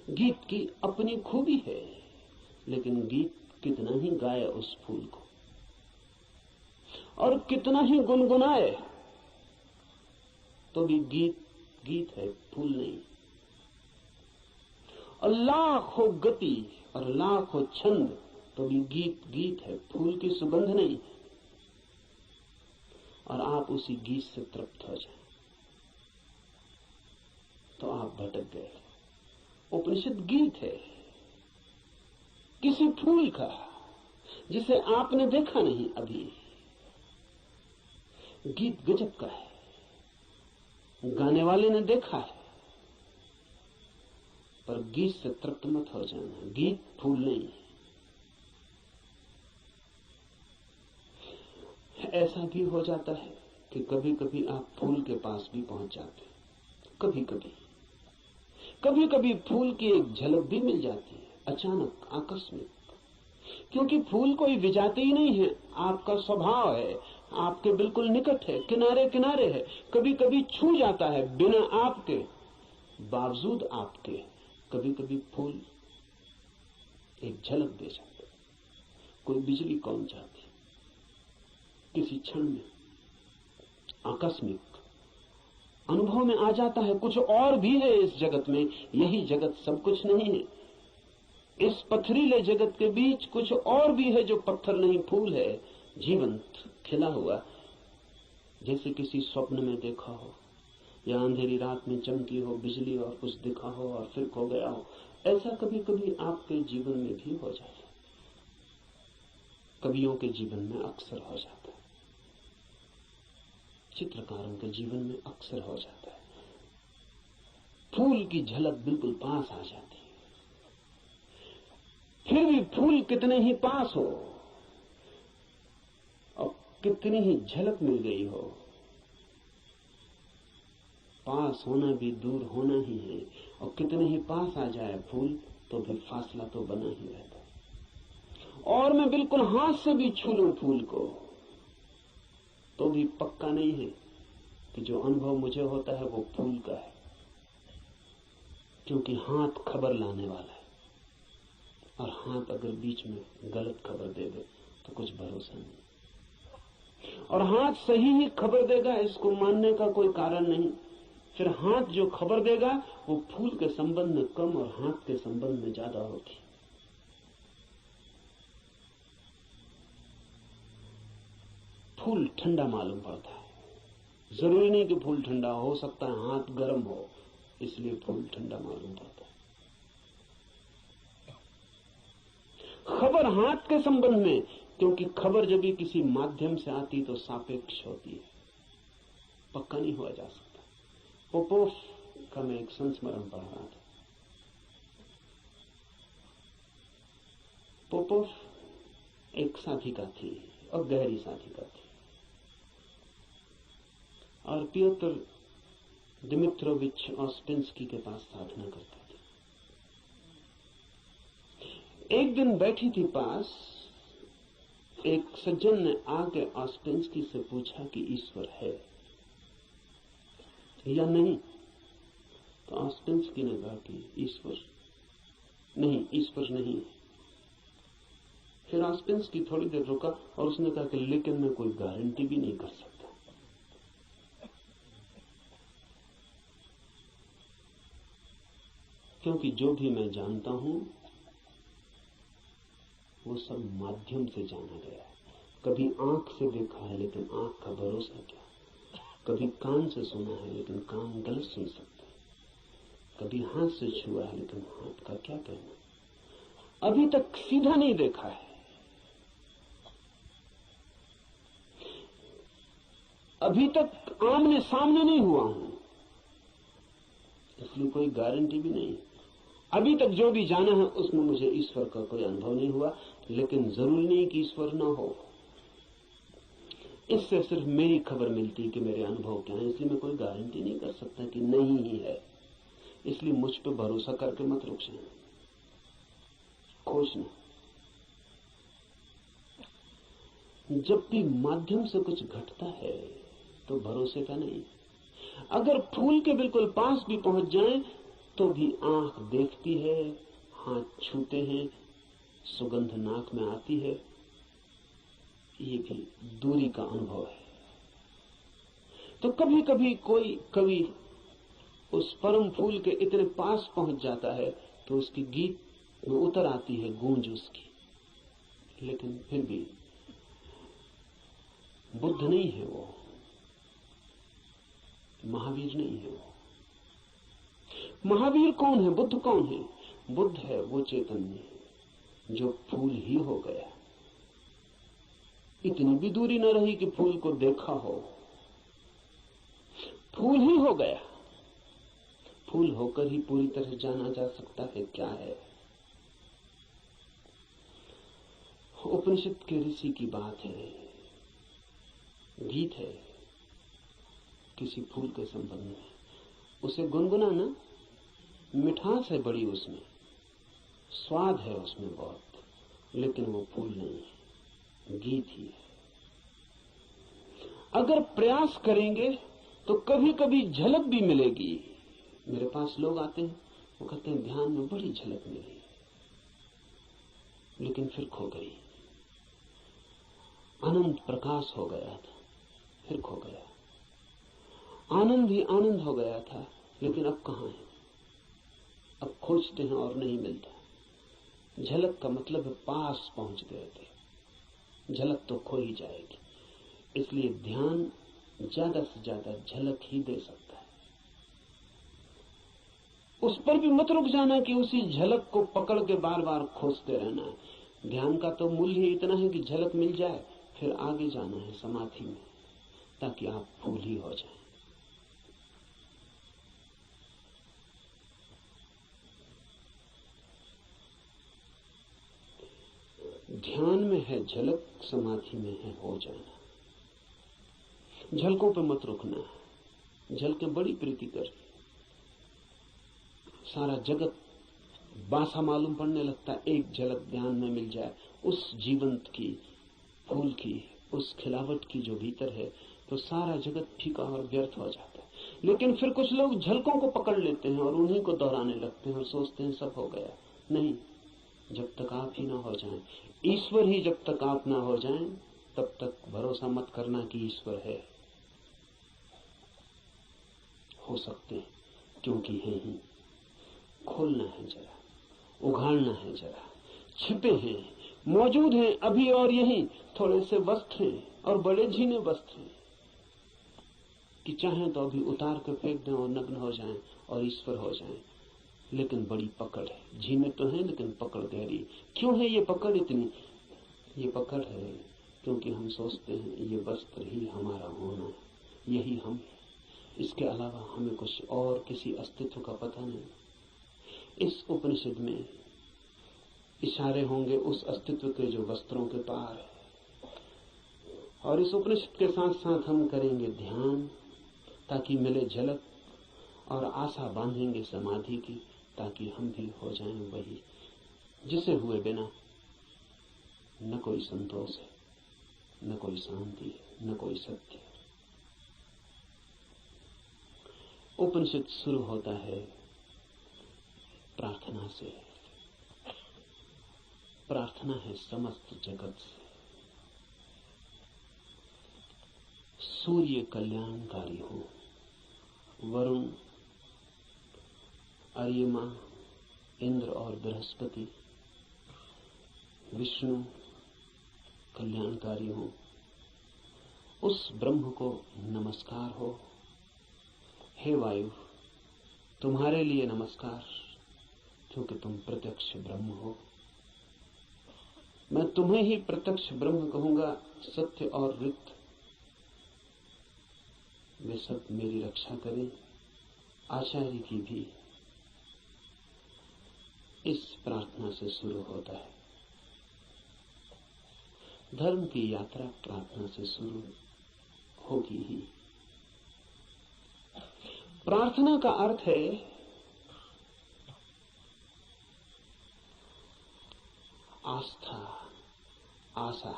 गीत की अपनी खूबी है, लेकिन गीत कितना ही गाए उस फूल को और कितना ही गुनगुनाए, तो भी गीत गीत है, फूल नहीं। और लाख हो गति और लाख हो छंद, तो भी गीत गीत है, फूल की सुगंध नहीं। और आप उसी गीत से तृप्त हो जाएं तो आप भटक गए। उपनिषद गीत है किसी फूल का जिसे आपने देखा नहीं अभी। गीत गजब का है, गाने वाले ने देखा है, पर गीत से तृप्त मत हो जाना। गीत फूल नहीं है। ऐसा भी हो जाता है कि कभी कभी आप फूल के पास भी पहुंच जाते हैं। कभी कभी फूल की एक झलक भी मिल जाती है, अचानक, आकस्मिक। क्योंकि फूल कोई विजाती ही नहीं है, आपका स्वभाव है, आपके बिल्कुल निकट है, किनारे किनारे है। कभी कभी छू जाता है बिना आपके, बावजूद आपके। कभी कभी फूल एक झलक दे जाता है, कोई बिजली कौन जाती किसी क्षण में, आकस्मिक अनुभव में आ जाता है। कुछ और भी है इस जगत में, यही जगत सब कुछ नहीं है। इस पथरीले जगत के बीच कुछ और भी है जो पत्थर नहीं, फूल है, जीवंत, खिला हुआ, जैसे किसी स्वप्न में देखा हो या अंधेरी रात में चमकी हो बिजली और कुछ दिखा हो और फिर खो गया हो। ऐसा कभी कभी आपके जीवन में भी हो जाता है, कवियों के जीवन में अक्सर हो जाता है, चित्रकारों के जीवन में अक्सर हो जाता है। फूल की झलक बिल्कुल पास आ जाती है। फिर भी फूल कितने ही पास हो और कितनी ही झलक मिल गई हो, पास होना भी दूर होना ही है। और कितने ही पास आ जाए फूल तो भी फासला तो बना ही रहता है। और मैं बिल्कुल हाथ से भी छू लूं फूल को तो भी पक्का नहीं है कि जो अनुभव मुझे होता है वो फूल का है, क्योंकि हाथ खबर लाने वाला है। और हाथ अगर बीच में गलत खबर दे दे तो कुछ भरोसा नहीं। और हाथ सही ही खबर देगा, इसको मानने का कोई कारण नहीं। फिर हाथ जो खबर देगा वो फूल के संबंध में कम और हाथ के संबंध में ज्यादा होगी। फूल ठंडा मालूम पड़ता है, जरूरी नहीं कि फूल ठंडा हो सकता है हाथ गर्म हो, इसलिए फूल ठंडा मालूम पड़ता है। खबर हाथ के संबंध में, क्योंकि खबर जब भी किसी माध्यम से आती तो सापेक्ष होती है, पक्का नहीं हुआ जा सकता। पोपोफ का मैं एक संस्मरण पढ़ रहा था। पोपोफ एक साधिका थी और गहरी साधिका थी, और पियोतर दिमित्रोविच ऑस्पेंस्की के पास साधना करती थी। एक दिन बैठी थी पास, एक सज्जन ने आके ऑस्पेंस्की से पूछा कि ईश्वर है या नहीं। तो ऑस्पेंस्की ने कहा कि ईश्वर नहीं। फिर ऑस्पेंस्की थोड़ी देर रुका और उसने कहा कि लेकिन मैं कोई गारंटी भी नहीं कर सकता, क्योंकि जो भी मैं जानता हूं वो सब माध्यम से जाना गया है। कभी आंख से देखा है लेकिन आंख का भरोसा क्या, कभी कान से सुना है लेकिन कान गलत सुन सकते हैं, कभी हाथ से छुआ है लेकिन हाथ का क्या कहना। अभी तक सीधा नहीं देखा है, अभी तक आमने सामने नहीं हुआ हूं, इसलिए कोई गारंटी भी नहीं। अभी तक जो भी जाना है उसमें मुझे ईश्वर का कोई अनुभव नहीं हुआ, लेकिन जरूरी नहीं कि ईश्वर न हो। इससे सिर्फ मेरी खबर मिलती है कि मेरे अनुभव क्या है, इसलिए मैं कोई गारंटी नहीं कर सकता कि नहीं ही है। इसलिए मुझ पर भरोसा करके मत रुक जाए, खोजना। जब भी माध्यम से कुछ घटता है तो भरोसे का नहीं। अगर फूल के बिल्कुल पास भी पहुंच जाएं तो भी आंख देखती है, हाथ छूते हैं, सुगंध नाक में आती है, ये भी दूरी का अनुभव है। तो कभी कभी कोई कवि उस परम फूल के इतने पास पहुंच जाता है तो उसकी गीत में उतर आती है गूंज उसकी, लेकिन फिर भी बुद्ध नहीं है वो, महावीर नहीं है वो। महावीर कौन है, बुद्ध कौन है? बुद्ध है वो चैतन्य जो फूल ही हो गया। इतनी भी दूरी न रही कि फूल को देखा हो, फूल ही हो गया। फूल होकर ही पूरी तरह जाना जा सकता है क्या है। उपनिषद के ऋषि की बात है, गीत है किसी फूल के संबंध में, उसे गुनगुनाना, मिठास है बड़ी उसमें, स्वाद है उसमें बहुत, लेकिन वो फूल नहीं है, गीत ही है। अगर प्रयास करेंगे तो कभी कभी झलक भी मिलेगी। मेरे पास लोग आते हैं, वो कहते हैं ध्यान में बड़ी झलक मिली, लेकिन फिर खो गई। अनंत प्रकाश हो गया था, फिर खो गया। आनंद ही आनंद हो गया था, लेकिन अब कहां है? अब खोजते हैं और नहीं मिलता। झलक का मतलब है पास पहुंच गए थे, झलक तो खो ही जाएगी। इसलिए ध्यान ज्यादा से ज्यादा झलक ही दे सकता है। उस पर भी मत रुक जाना कि उसी झलक को पकड़ के बार बार खोजते रहना है। ध्यान का तो मूल्य ही इतना है कि झलक मिल जाए, फिर आगे जाना है समाधि में, ताकि आप फूल ही हो जाएं। ध्यान में है झलक, समाधि में है हो जाना। झलकों पे मत रुकना, झलकें बड़ी प्रीति कर, सारा जगत बासा मालूम पड़ने लगता है। एक झलक ध्यान में मिल जाए उस जीवंत की, फूल की, उस खिलावट की जो भीतर है, तो सारा जगत फीका और व्यर्थ हो जाता है। लेकिन फिर कुछ लोग झलकों को पकड़ लेते हैं और उन्हीं को दोहराने लगते हैं और सोचते हैं सब हो गया। नहीं, जब तक आप ही ना हो जाएं, ईश्वर ही जब तक आप ना हो जाएं, तब तक भरोसा मत करना कि ईश्वर है। हो सकते हैं, क्योंकि है ही। खोलना है जरा, उघाड़ना है जरा। छिपे हैं, मौजूद हैं अभी और यहीं। थोड़े से वस्त्र हैं और बड़े झीने वस्त्र हैं कि चाहें तो अभी उतार कर फेंक दें और नग्न हो जाएं और ईश्वर हो जाएं। लेकिन बड़ी पकड़ है। झीने तो हैं लेकिन पकड़ गहरी। क्यों है ये पकड़ इतनी? ये पकड़ है क्योंकि हम सोचते हैं ये वस्त्र ही हमारा होना है, यही हम हैं। इसके अलावा हमें कुछ और किसी अस्तित्व का पता नहीं। इस उपनिषद में इशारे होंगे उस अस्तित्व के जो वस्त्रों के पार है। और इस उपनिषद के साथ साथ हम करेंगे ध्यान ताकि मिले झलक, और आशा बांधेंगे समाधि की ताकि हम भी हो जाएं वही जिसे हुए बिना न कोई संतोष है, न कोई शांति है, न कोई सत्य है। उपनिषद शुरू होता है प्रार्थना से। प्रार्थना है समस्त जगत से। सूर्य कल्याणकारी हो, वरुण, अर्यमा, इंद्र और बृहस्पति, विष्णु कल्याणकारी हो, उस ब्रह्म को नमस्कार हो। हे वायु, तुम्हारे लिए नमस्कार, क्योंकि तुम प्रत्यक्ष ब्रह्म हो। मैं तुम्हें ही प्रत्यक्ष ब्रह्म कहूंगा। सत्य और ऋत वे सब मेरी रक्षा करें, आचार्य की भी। इस प्रार्थना से शुरू होता है। धर्म की यात्रा प्रार्थना से शुरू होगी ही। प्रार्थना का अर्थ है आस्था, आशा।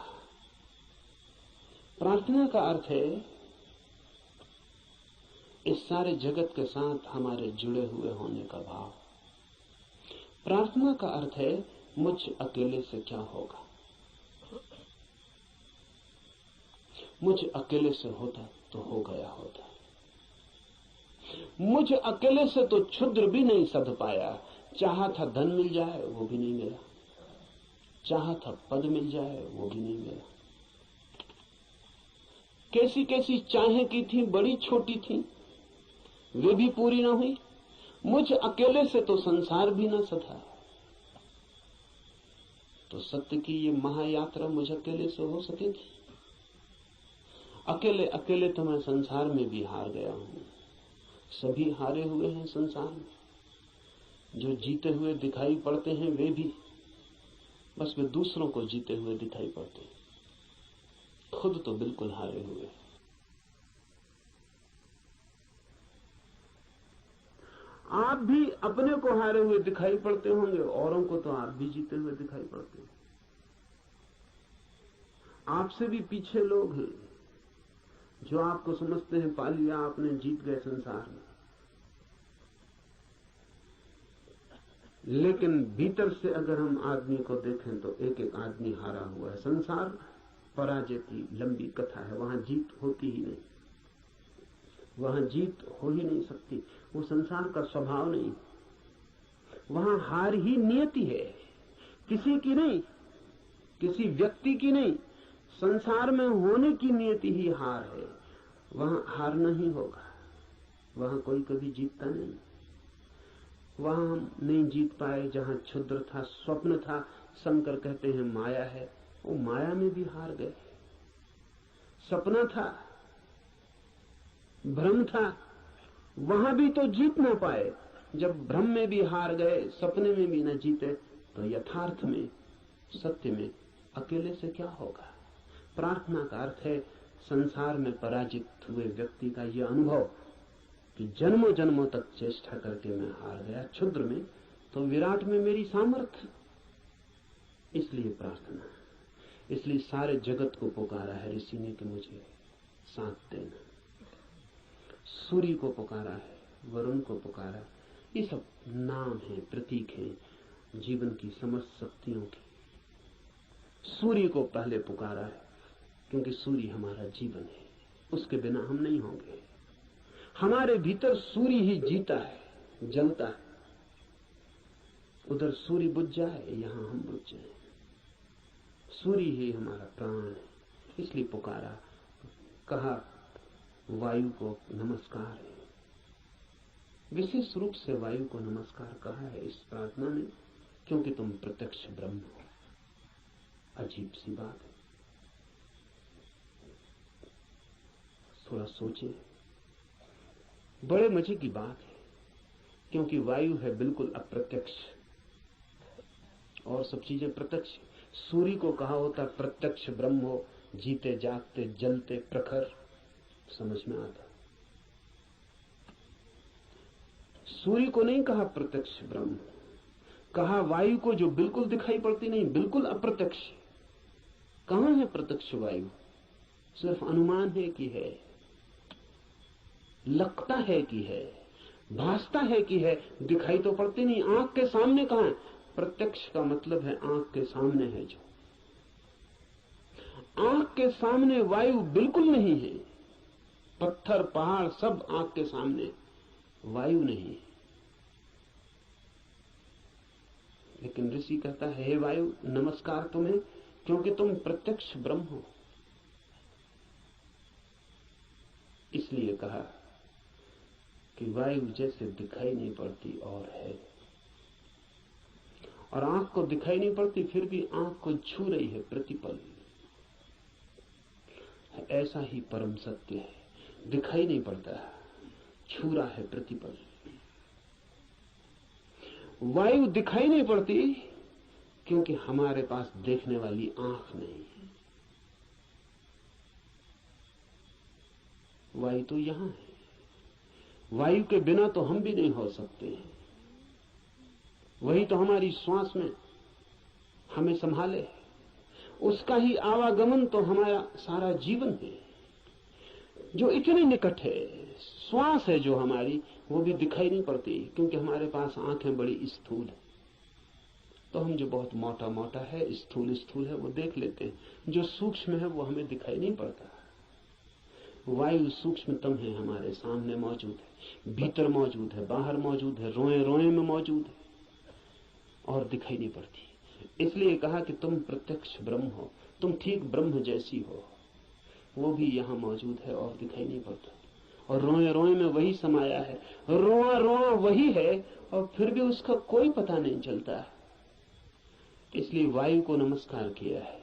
प्रार्थना का अर्थ है इस सारे जगत के साथ हमारे जुड़े हुए होने का भाव। प्रार्थना का अर्थ है मुझ अकेले से क्या होगा, मुझ अकेले से होता तो हो गया होता, मुझ अकेले से तो क्षुद्र भी नहीं सध पाया। चाहा था धन मिल जाए वो भी नहीं मिला, चाहा था पद मिल जाए वो भी नहीं मिला। कैसी कैसी चाहें की थी, बड़ी छोटी थी, वे भी पूरी ना हुई। मुझ अकेले से तो संसार भी ना सधा। तो सत्य की ये महायात्रा मुझ अकेले से हो सकेगी? अकेले अकेले तो मैं संसार में भी हार गया हूं। सभी हारे हुए हैं संसार में। जो जीते हुए दिखाई पड़ते हैं वे भी, बस वे दूसरों को जीते हुए दिखाई पड़ते हैं, खुद तो बिल्कुल हारे हुए हैं। आप भी अपने को हारे हुए दिखाई पड़ते होंगे, औरों को तो आप भी जीते हुए दिखाई पड़ते हैं। आपसे भी पीछे लोग हैं जो आपको समझते हैं पा लिया आपने, जीत गए संसार में। लेकिन भीतर से अगर हम आदमी को देखें तो एक एक आदमी हारा हुआ है। संसार पराजय की लंबी कथा है, वहां जीत होती ही नहीं, वहां जीत हो ही नहीं सकती। वो संसार का स्वभाव नहीं, वहां हार ही नियति है, किसी की नहीं, किसी व्यक्ति की नहीं, संसार में होने की नियति ही हार है। वहां हार नहीं होगा, वहां कोई कभी जीतता नहीं। वहां हम नहीं जीत पाए जहां क्षुद्र था, स्वप्न था, शंकर कहते हैं माया है, वो माया में भी हार गए। सपना था, भ्रम था, वहां भी तो जीत ना पाए। जब भ्रम में भी हार गए, सपने में भी न जीते, तो यथार्थ में, सत्य में अकेले से क्या होगा? प्रार्थना का अर्थ है संसार में पराजित हुए व्यक्ति का यह अनुभव कि जन्मों जन्मों तक चेष्टा करके मैं हार गया, क्षुद्र में तो विराट में मेरी सामर्थ्य। इसलिए प्रार्थना, इसलिए सारे जगत को पुकारा है ऋषि ने कि मुझे साथ देना। सूर्य को पुकारा है, वरुण को पुकारा, ये सब नाम है, प्रतीक है जीवन की समस्त शक्तियों की। सूर्य को पहले पुकारा है क्योंकि सूर्य हमारा जीवन है, उसके बिना हम नहीं होंगे। हमारे भीतर सूर्य ही जीता है, जलता है। उधर सूर्य बुझ जाए, यहां हम बुझ जाए। सूर्य ही हमारा प्राण है, इसलिए पुकारा। कहा वायु को नमस्कार है, विशेष रूप से वायु को नमस्कार कहा है इस प्रार्थना में, क्योंकि तुम प्रत्यक्ष ब्रह्म हो। अजीब सी बात है, थोड़ा सोचे, बड़े मजे की बात है, क्योंकि वायु है बिल्कुल अप्रत्यक्ष और सब चीजें प्रत्यक्ष। सूर्य को कहा होता प्रत्यक्ष ब्रह्म हो, जीते जागते जलते प्रखर, समझ में आता। सूर्य को नहीं कहा प्रत्यक्ष ब्रह्म, कहा वायु को जो बिल्कुल दिखाई पड़ती नहीं, बिल्कुल अप्रत्यक्ष। कहां है प्रत्यक्ष वायु? सिर्फ अनुमान है कि है, लगता है कि है, भासता है कि है, दिखाई तो पड़ती नहीं। आंख के सामने कहां है? प्रत्यक्ष का मतलब है आंख के सामने है। जो आंख के सामने वायु बिल्कुल नहीं है, पत्थर पहाड़ सब आंख के सामने, वायु नहीं। लेकिन ऋषि कहता है हे वायु नमस्कार तुम्हें, क्योंकि तुम प्रत्यक्ष ब्रह्म हो। इसलिए कहा कि वायु जैसे दिखाई नहीं पड़ती और है, और आंख को दिखाई नहीं पड़ती फिर भी आंख को छू रही है प्रतिपल। ऐसा ही परम सत्य है, दिखाई नहीं पड़ता, छू रहा है प्रतिपल। वायु दिखाई नहीं पड़ती क्योंकि हमारे पास देखने वाली आंख नहीं है। वायु तो यहां है, वायु के बिना तो हम भी नहीं हो सकते। वही तो हमारी श्वास में हमें संभाले, उसका ही आवागमन तो हमारा सारा जीवन है, जो इतने निकट है। श्वास है जो हमारी, वो भी दिखाई नहीं पड़ती, क्योंकि हमारे पास आंखें बड़ी स्थूल है। तो हम जो बहुत मोटा मोटा है, स्थूल स्थूल है, वो देख लेते हैं। जो सूक्ष्म है वो हमें दिखाई नहीं पड़ता। वायु सूक्ष्मतम है, हमारे सामने मौजूद है, भीतर मौजूद है, बाहर मौजूद है, रोए रोए में मौजूद है, और दिखाई नहीं पड़ती। इसलिए कहा कि तुम प्रत्यक्ष ब्रह्म हो, तुम ठीक ब्रह्म जैसी हो। वो भी यहाँ मौजूद है और दिखाई नहीं पड़ता, और रोए रोए में वही समाया है, रोआ रोआ वही है, और फिर भी उसका कोई पता नहीं चलता। इसलिए वायु को नमस्कार किया है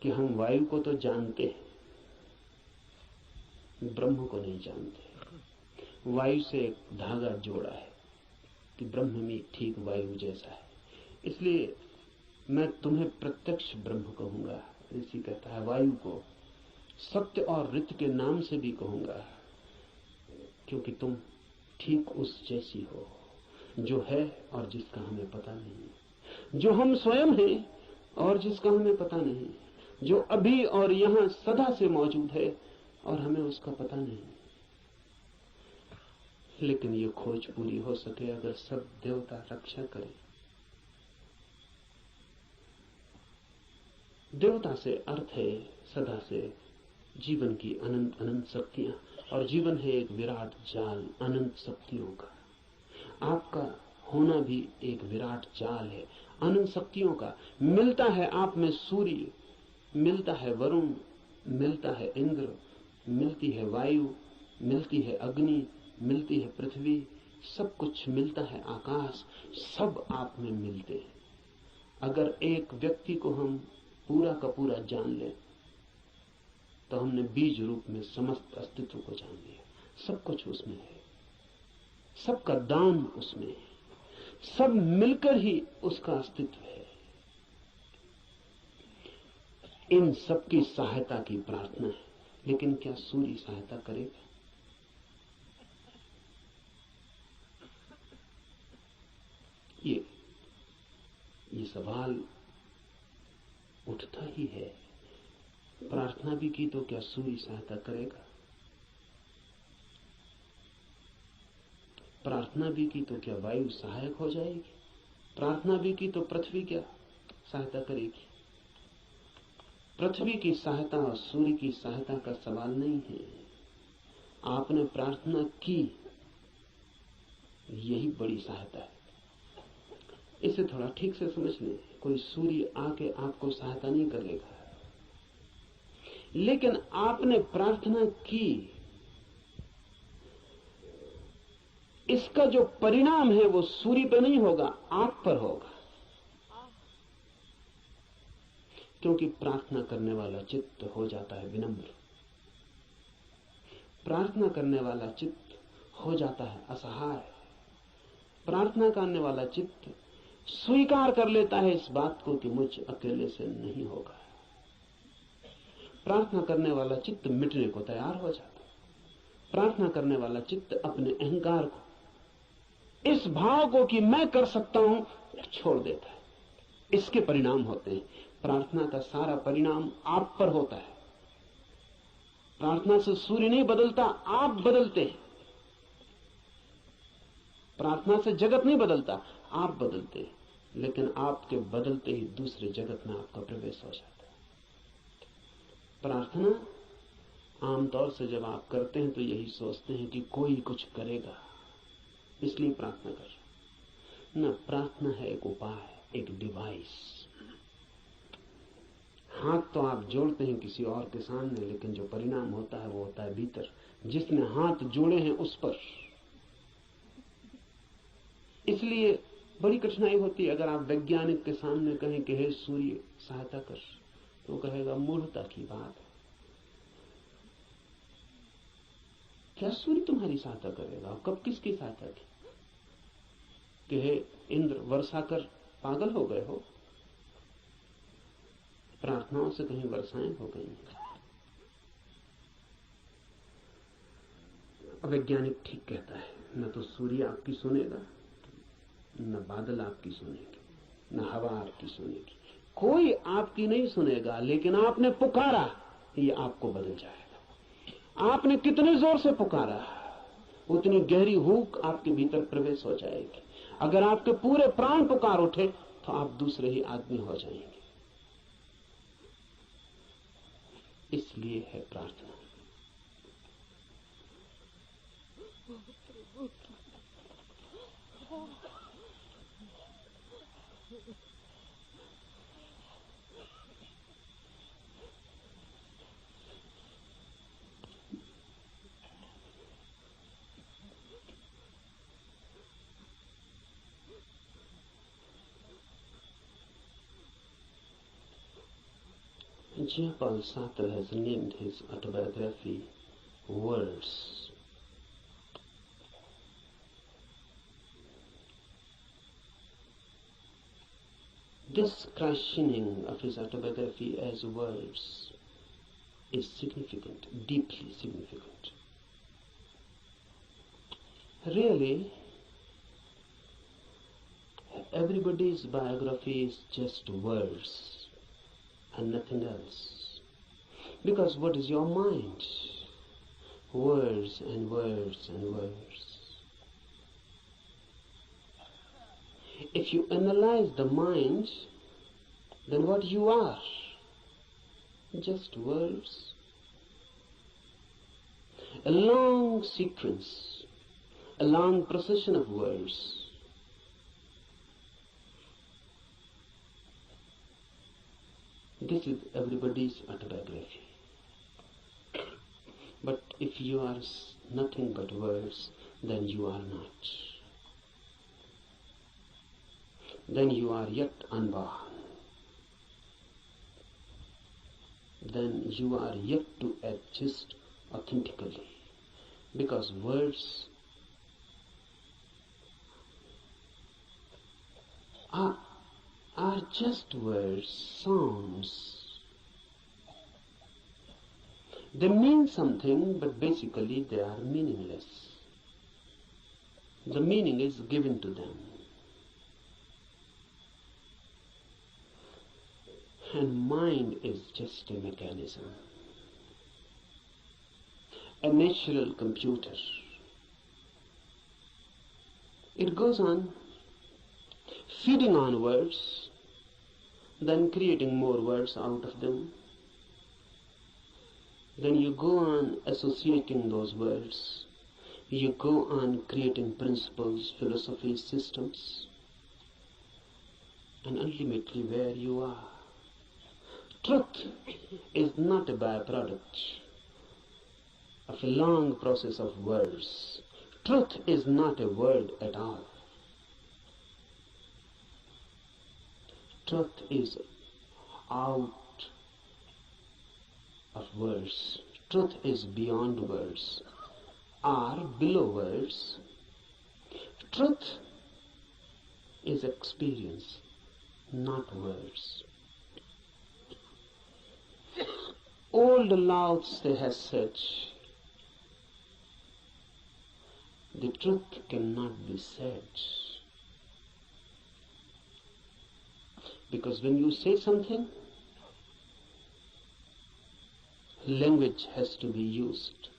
कि हम वायु को तो जानते हैं, ब्रह्म को नहीं जानते। वायु से एक धागा जोड़ा है कि ब्रह्म भी ठीक वायु जैसा है। इसलिए मैं तुम्हें प्रत्यक्ष ब्रह्म कहूंगा, ऋषि कहता है। वायु को सत्य और ऋत के नाम से भी कहूंगा, क्योंकि तुम ठीक उस जैसी हो जो है और जिसका हमें पता नहीं, जो हम स्वयं हैं और जिसका हमें पता नहीं, जो अभी और यहां सदा से मौजूद है और हमें उसका पता नहीं। लेकिन ये खोज पूरी हो सके अगर सब देवता रक्षा करें। देवता से अर्थ है सदा से जीवन की अनंत अनंत शक्तियां, और जीवन है एक विराट जाल अनंत शक्तियों का। आपका होना भी एक विराट जाल है अनंत शक्तियों का। मिलता है आप में सूर्य, मिलता है वरुण, मिलता है इंद्र, मिलती है वायु, मिलती है अग्नि, मिलती है पृथ्वी, सब कुछ मिलता है आकाश, सब आप में मिलते हैं। अगर एक व्यक्ति को हम पूरा का पूरा जान ले तो हमने बीज रूप में समस्त अस्तित्व को जान लिया। सब कुछ उसमें है, सबका दान उसमें है, सब मिलकर ही उसका अस्तित्व है। इन सब की सहायता की प्रार्थना है, लेकिन क्या सूर्य सहायता करेगा? ये सवाल उठता ही है। प्रार्थना भी की तो क्या सूर्य सहायता करेगा? प्रार्थना भी की तो क्या वायु सहायक हो जाएगी? प्रार्थना भी की तो पृथ्वी क्या सहायता करेगी? पृथ्वी की सहायता और सूर्य की सहायता का सवाल नहीं है। आपने प्रार्थना की, यही बड़ी सहायता है। इसे थोड़ा ठीक से समझ लें। कोई सूर्य आके आपको सहायता नहीं करेगा, लेकिन आपने प्रार्थना की, इसका जो परिणाम है वो सूर्य पर नहीं होगा, आप पर होगा। क्योंकि प्रार्थना करने वाला चित्त हो जाता है विनम्र, प्रार्थना करने वाला चित्त हो जाता है असहाय, प्रार्थना करने वाला चित्त स्वीकार कर लेता है इस बात को कि मुझ अकेले से नहीं होगा। प्रार्थना करने वाला चित्त मिटने को तैयार हो जाता है। प्रार्थना करने वाला चित्त अपने अहंकार को, इस भाव को कि मैं कर सकता हूं, छोड़ देता है। इसके परिणाम होते हैं। प्रार्थना का सारा परिणाम आप पर होता है। प्रार्थना से सूर्य नहीं बदलता, आप बदलते हैं। प्रार्थना से जगत नहीं बदलता, आप बदलते हैं। लेकिन आपके बदलते ही दूसरे जगत में आपका प्रवेश हो जाता है। प्रार्थना आमतौर से जब आप करते हैं तो यही सोचते हैं कि कोई कुछ करेगा, इसलिए प्रार्थना कर। न, प्रार्थना है एक उपाय, एक डिवाइस। हाथ तो आप जोड़ते हैं किसी और के सामने, लेकिन जो परिणाम होता है वो होता है भीतर, जिसने हाथ जोड़े हैं उस पर। इसलिए बड़ी कठिनाई होती है अगर आप वैज्ञानिक के सामने कहें कि हे सूर्य सहायता कर, तो कहेगा मूर्खता की बात है। क्या सूर्य तुम्हारी सहायता करेगा? कब किसकी सहायता की? कि हे इंद्र वर्षा कर, पागल हो गए हो? प्रार्थनाओं से कहीं वर्षाएं हो गई? वैज्ञानिक ठीक कहता है, न तो सूर्य आपकी सुनेगा, न बादल आपकी सुनेगी, न हवा आपकी सुनेगी, कोई आपकी नहीं सुनेगा। लेकिन आपने पुकारा, ये आपको बदल जाएगा। आपने कितने जोर से पुकारा, उतनी गहरी हुक आपके भीतर प्रवेश हो जाएगी। अगर आपके पूरे प्राण पुकार उठे तो आप दूसरे ही आदमी हो जाएंगे। इसलिए है प्रार्थना। Jean-Paul Sartre has named his autobiography Words. This christening of his autobiography as Words is significant, deeply significant. Really, everybody's biography is just words and nothing else. Because what is your mind? Words and words and words. If you analyze the mind, then what you are? Just words. A long sequence, a long procession of words. This is everybody's autobiography. But if you are nothing but words, then you are not. Then you are yet unborn. Then you are yet to exist authentically. Because words are just words, sounds. They mean something, but basically they are meaningless. The meaning is given to them. And mind is just a mechanism, a natural computer. It goes on feeding on words, then creating more words out of them. Then you go on associating those words. You go on creating principles, philosophies, systems. And ultimately where you are. Truth is not a byproduct of a long process of words. Truth is not a word at all. Truth is out of words. Truth is beyond words or below words. Truth is experience, not words. Old Lao Tse has said, the truth cannot be said. Because when you say something, language has to be used.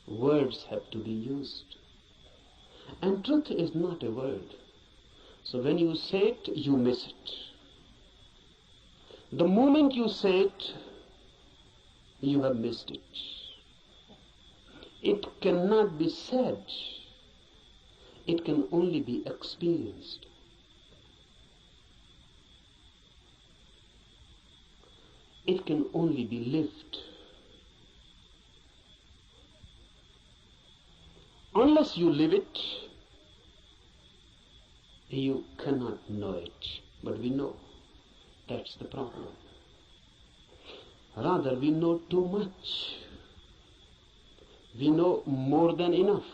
Words have to be used. And truth is not a word. So when you say it, you miss it. The moment you say it, you have missed it. It cannot be said. It can only be experienced. It can only be lived. Unless you live it, you cannot know it. But we know. That's the problem. Rather, we know too much. We know more than enough.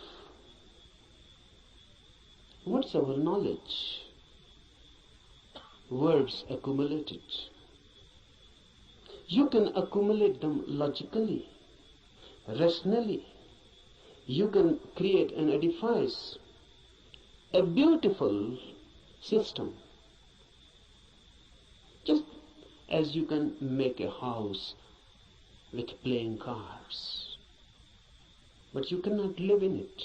What's our knowledge? Words accumulated. You can accumulate them logically, rationally. You can create and edifice a beautiful system. Just as you can make a house with playing cards. but you cannot live in it.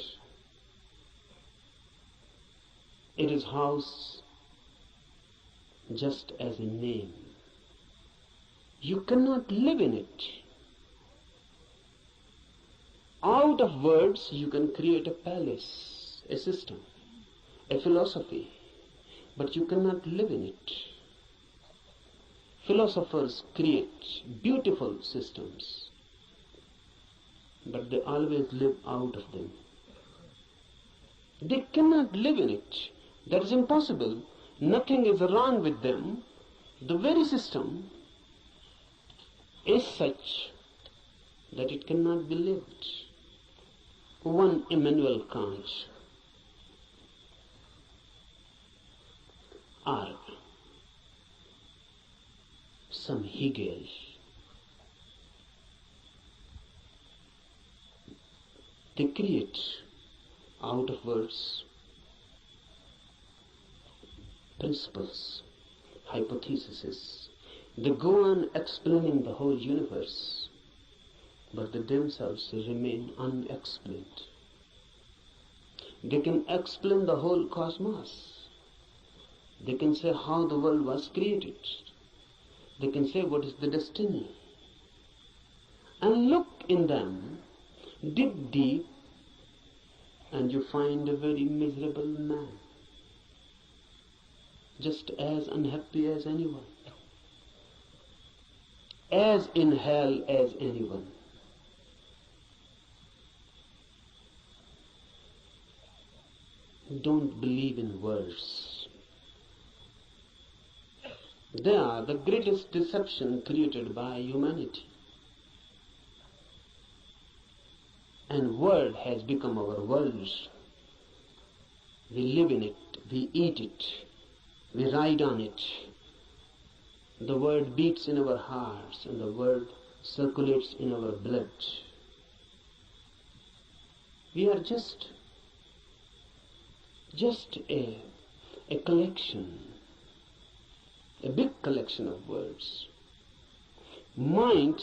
It is house just as a name. You cannot live in it. Out of words you can create a palace, a system, a philosophy, but you cannot live in it. Philosophers create beautiful systems, but they always live out of them. They cannot live in it. That is impossible. Nothing is wrong with them. The very system is such that it cannot be lived. One Immanuel Kant, or some Hegel, they create out of words principles, hypotheses. They go on explaining the whole universe, but they themselves remain unexplained. They can explain the whole cosmos. They can say how the world was created. They can say what is the destiny. And look in them, dig deep, and you find a very miserable man, just as unhappy as anyone, as in hell as anyone. Don't believe in words. They are the greatest deception created by humanity. And word has become our world. We live in it, we eat it, we ride on it. The word beats in our hearts and the word circulates in our blood. We are just a collection, a big collection of words. Mind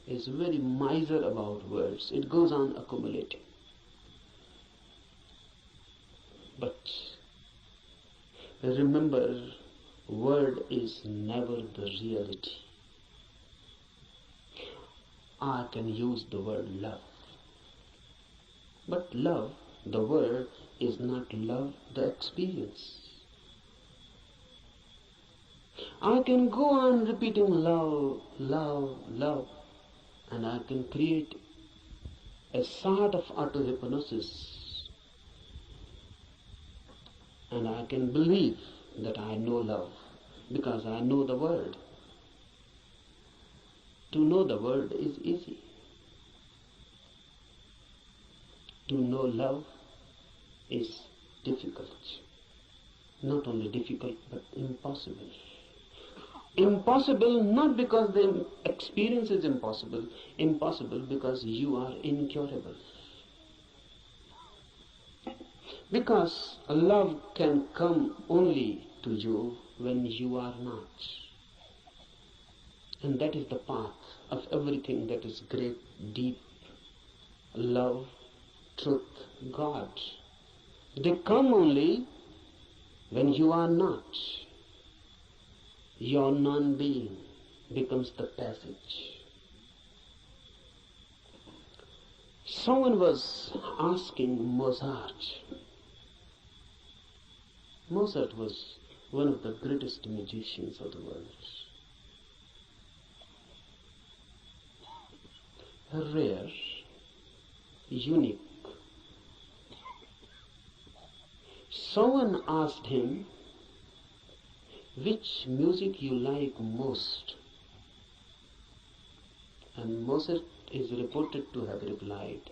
is very miser about words. It goes on accumulating. But remember, word is never the reality. I can use the word love. But love, the word, is not love, the experience. I can go on repeating love, love, love, and I can create a sort of auto-hypnosis, and I can believe that I know love because I know the word. To know the word is easy. To know love is difficult. Not only difficult, but impossible. Impossible not because the experience is impossible. Impossible because you are incurable. Because love can come only to you when you are not. And that is the path of everything that is great, deep. Love, truth, God. They come only when you are not. Your non-being becomes the passage. Someone was asking Mozart. Mozart was one of the greatest musicians of the world. Rare, unique. Someone asked him, which music you like most? And Mozart is reported to have replied,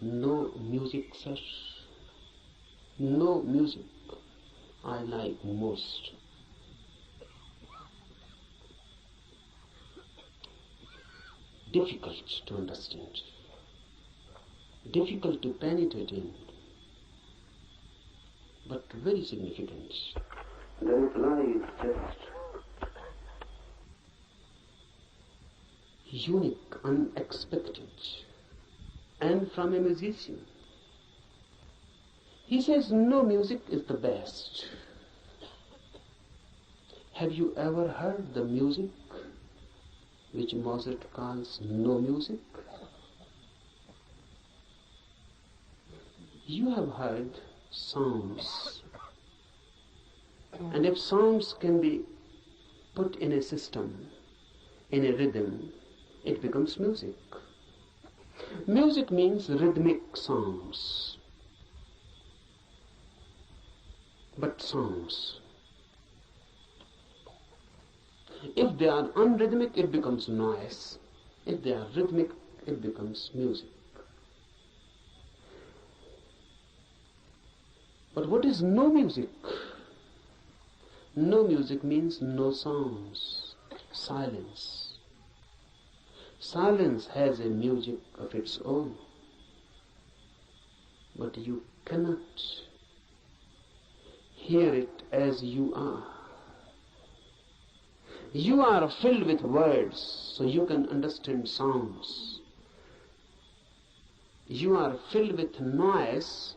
no music, sir. No music I like most. Difficult to understand. Difficult to penetrate in. But very significant. The reply is just, unique, unexpected, and from a musician. He says no music is the best. Have you ever heard the music which Mozart calls no music? You have heard sounds, and if sounds can be put in a system, in a rhythm, it becomes music. Music means rhythmic sounds, but sounds. If they are unrhythmic, it becomes noise. If they are rhythmic, it becomes music. But what is no music? No music means no sounds, silence. Silence has a music of its own, but you cannot hear it as you are. You are filled with words, so you can understand sounds. You are filled with noise,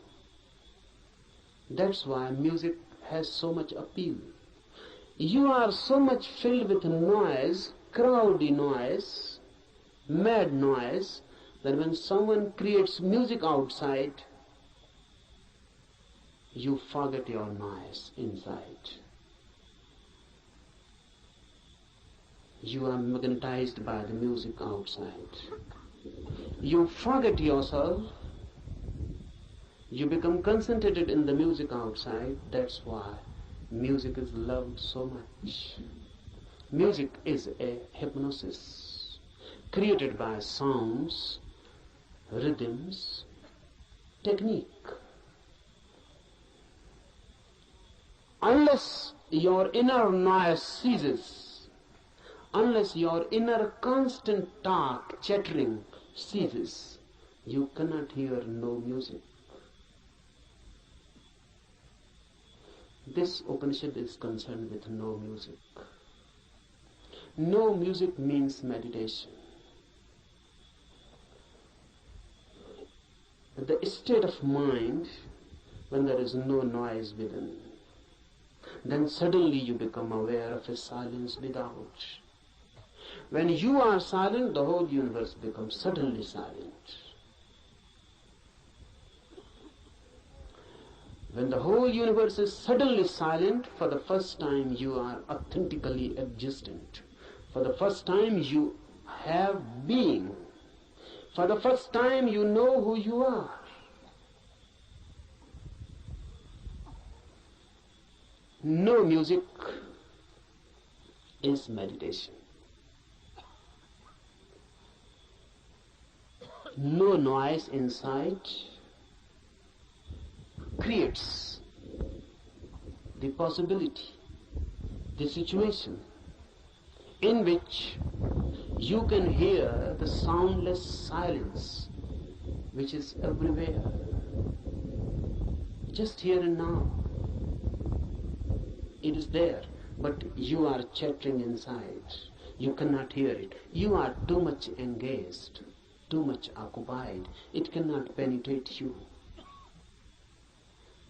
that's why music has so much appeal. You are so much filled with noise, crowdy noise, mad noise, that when someone creates music outside, you forget your noise inside. You are magnetized by the music outside. You forget yourself. You become concentrated in the music outside. That's why music is loved so much. Music is a hypnosis created by sounds, rhythms, technique. Unless your inner noise ceases, unless your inner constant talk, chattering ceases, you cannot hear no music. This Upanishad is concerned with no music. No music means meditation. The state of mind when there is no noise within, then suddenly you become aware of a silence without. When you are silent, the whole universe becomes suddenly silent. When the whole universe is suddenly silent, for the first time you are authentically existent. For the first time you have being. For the first time you know who you are. No music is meditation. No noise inside creates the possibility, the situation in which you can hear the soundless silence which is everywhere, just here and now. It is there, but you are chattering inside. You cannot hear it. You are too much engaged, too much occupied. It cannot penetrate you.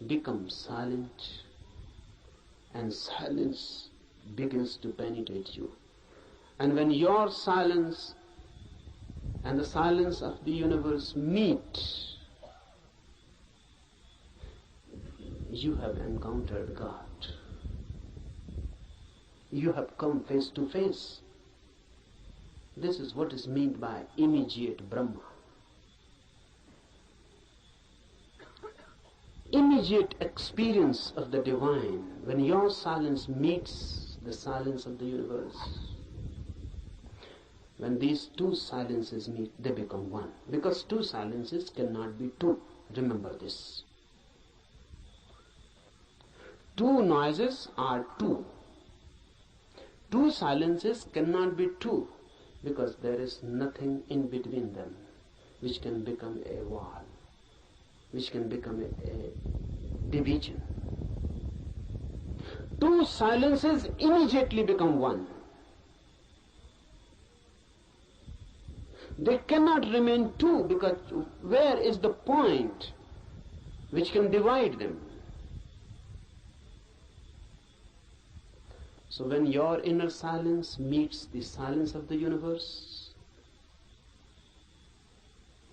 Become silent, and silence begins to penetrate you. And when your silence and the silence of the universe meet, you have encountered God. You have come face to face. This is what is meant by immediate Brahma. Immediate experience of the divine, when your silence meets the silence of the universe. When these two silences meet, they become one. Because two silences cannot be two. Remember this. Two noises are two. Two silences cannot be two, because there is nothing in between them which can become a wall, which can become a division. Two silences immediately become one. They cannot remain two, because where is the point which can divide them? So when your inner silence meets the silence of the universe,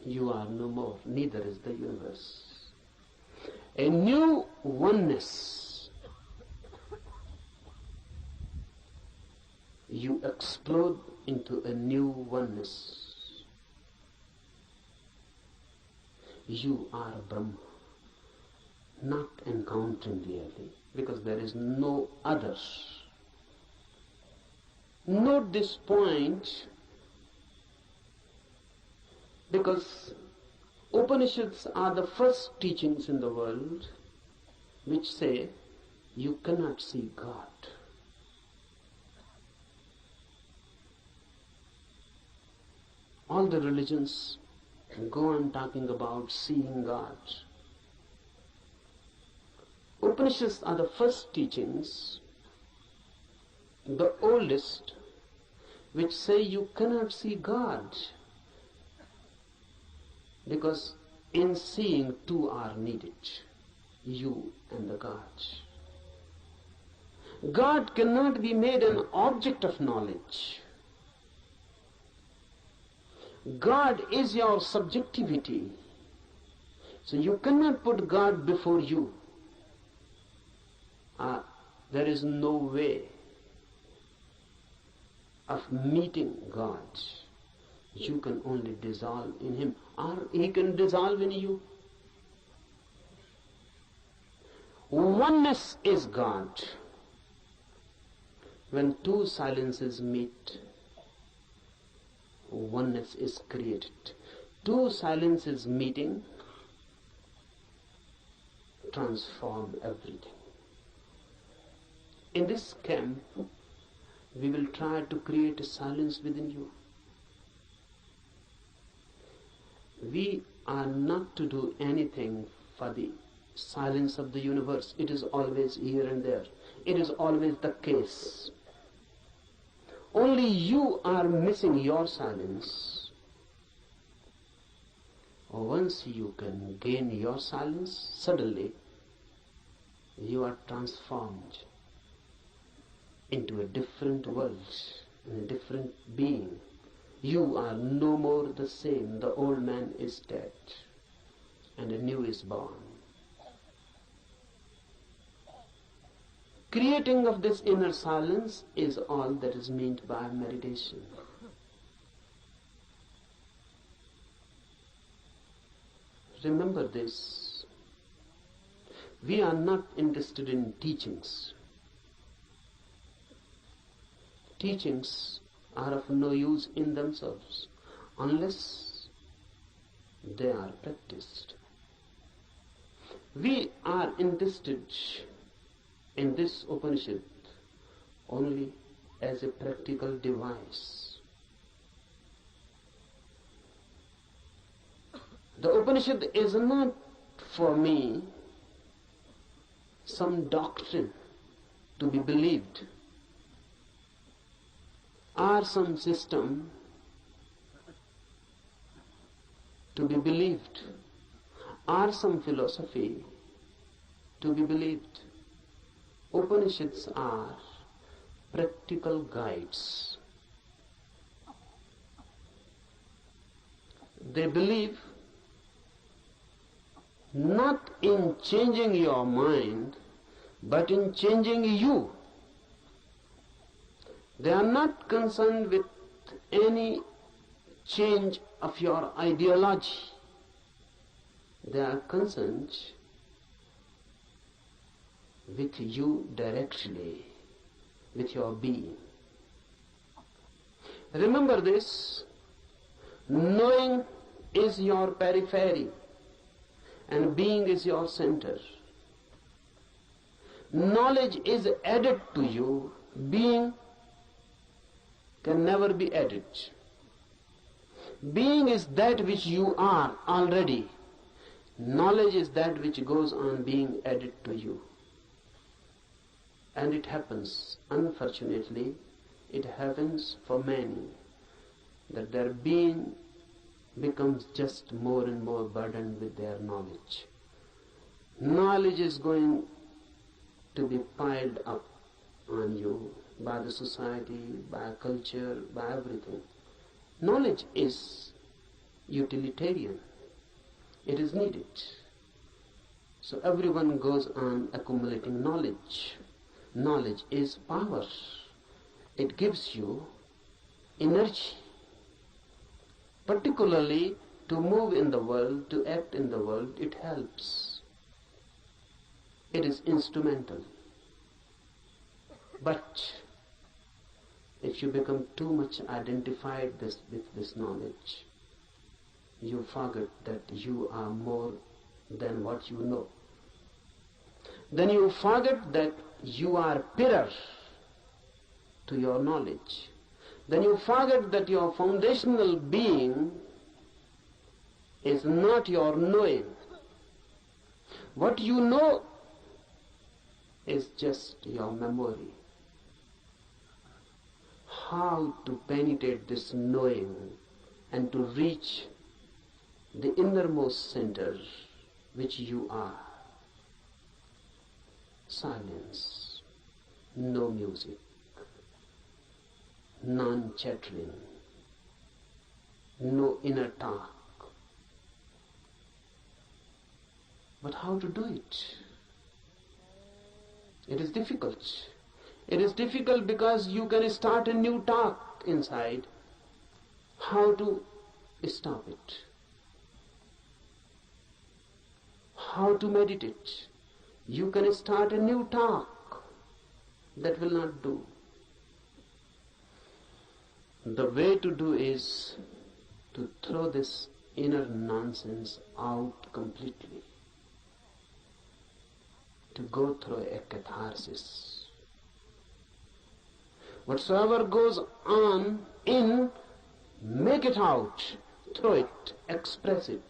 you are no more, neither is the universe. A new oneness. You explode into a new oneness. You are Brahma, not encountering really, because there is no other. Note this point, because Upanishads are the first teachings in the world which say you cannot see God. All the religions go on talking about seeing God. Upanishads are the first teachings, the oldest, which say you cannot see God, because in seeing two are needed, you and the God. God cannot be made an object of knowledge. God is your subjectivity. So you cannot put God before you. There is no way of meeting God. You can only dissolve in Him, or He can dissolve in you. Oneness is God. When two silences meet, oneness is created. Two silences meeting transform everything. In this camp, we will try to create a silence within you. We are not to do anything for the silence of the universe. It is always here and there. It is always the case. Only you are missing your silence. Once you can gain your silence, suddenly you are transformed into a different world, a different being. You are no more the same. The old man is dead and a new is born. Creating of this inner silence is all that is meant by meditation. Remember this. We are not interested in teachings. Teachings are of no use in themselves unless they are practiced. We are interested in this Upanishad only as a practical device. The Upanishad is not for me some doctrine to be believed, or some system to be believed, or some philosophy to be believed. Upanishads are practical guides. They believe not in changing your mind, but in changing you. They are not concerned with any change of your ideology. They are concerned with you directly, with your being. Remember this, knowing is your periphery and being is your center. Knowledge is added to you, being can never be added. Being is that which you are already. Knowledge is that which goes on being added to you. And it happens, unfortunately, it happens for many, that their being becomes just more and more burdened with their knowledge. Knowledge is going to be piled up on you by the society, by culture, by everything. Knowledge is utilitarian. It is needed. So everyone goes on accumulating knowledge. Knowledge is power. It gives you energy, particularly to move in the world, to act in the world. It helps. It is instrumental. But if you become too much identified with this knowledge, you forget that you are more than what you know. Then you forget that you are mirror to your knowledge. Then you forget that your foundational being is not your knowing. What you know is just your memory. How to penetrate this knowing and to reach the innermost center which you are. Silence, no music, non-chattering, no inner talk. But how to do it? It is difficult. It is difficult because you can start a new talk inside. How to stop it? How to meditate? You can start a new talk that will not do. The way to do is to throw this inner nonsense out completely, to go through a catharsis. Whatsoever goes on in, make it out, throw it, express it.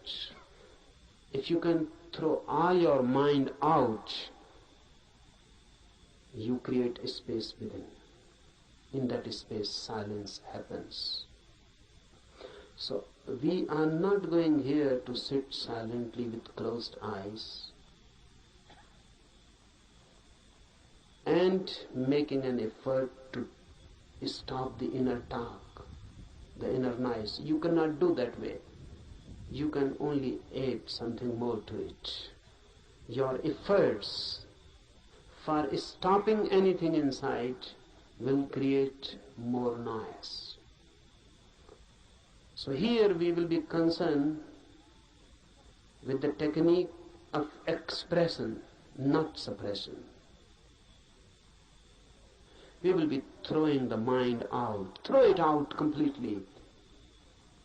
If you can throw all your mind out, you create a space within. In that space, silence happens. So we are not going here to sit silently with closed eyes and making an effort to stop the inner talk, the inner noise. You cannot do that way. You can only add something more to it. Your efforts for stopping anything inside will create more noise. So here we will be concerned with the technique of expression, not suppression. We will be throwing the mind out. Throw it out completely.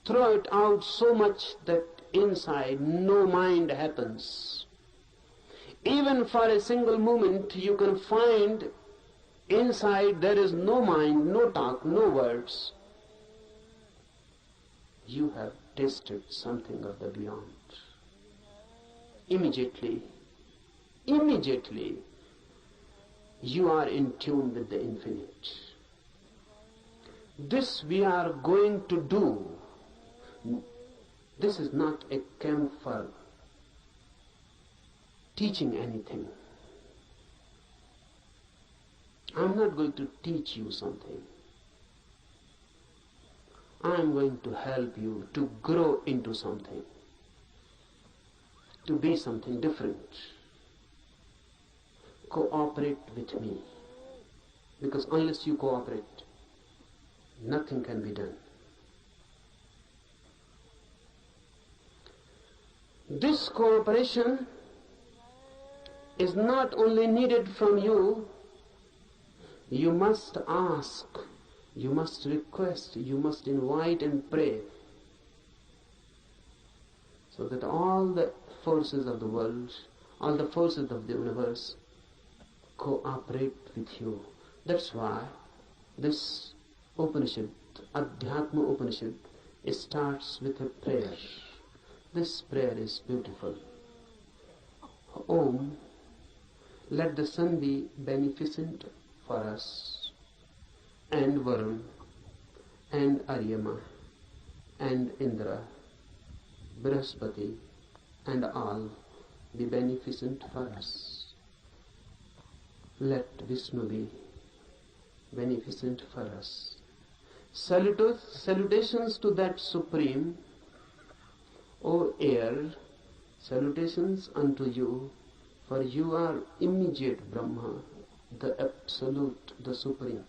Throw it out so much that inside no mind happens. Even for a single moment you can find inside there is no mind, no talk, no words. You have tasted something of the beyond. Immediately, you are in tune with the infinite. This we are going to do. This is not a camp for teaching anything. I'm not going to teach you something. I'm going to help you to grow into something, to be something different. Cooperate with me, because unless you cooperate, nothing can be done. This cooperation is not only needed from you. You must ask, you must request, you must invite and pray, so that all the forces of the world, all the forces of the universe cooperate with you. That's why this Upanishad, Adhyatma Upanishad, starts with a prayer. This prayer is beautiful. Om, let the sun be beneficent for us, and Varun, and Aryama, and Indra, Brihaspati and all be beneficent for us. Let Vishnu be beneficent for us. Salutations to that Supreme, O air, salutations unto you, for you are immediate Brahma, the Absolute, the Supreme.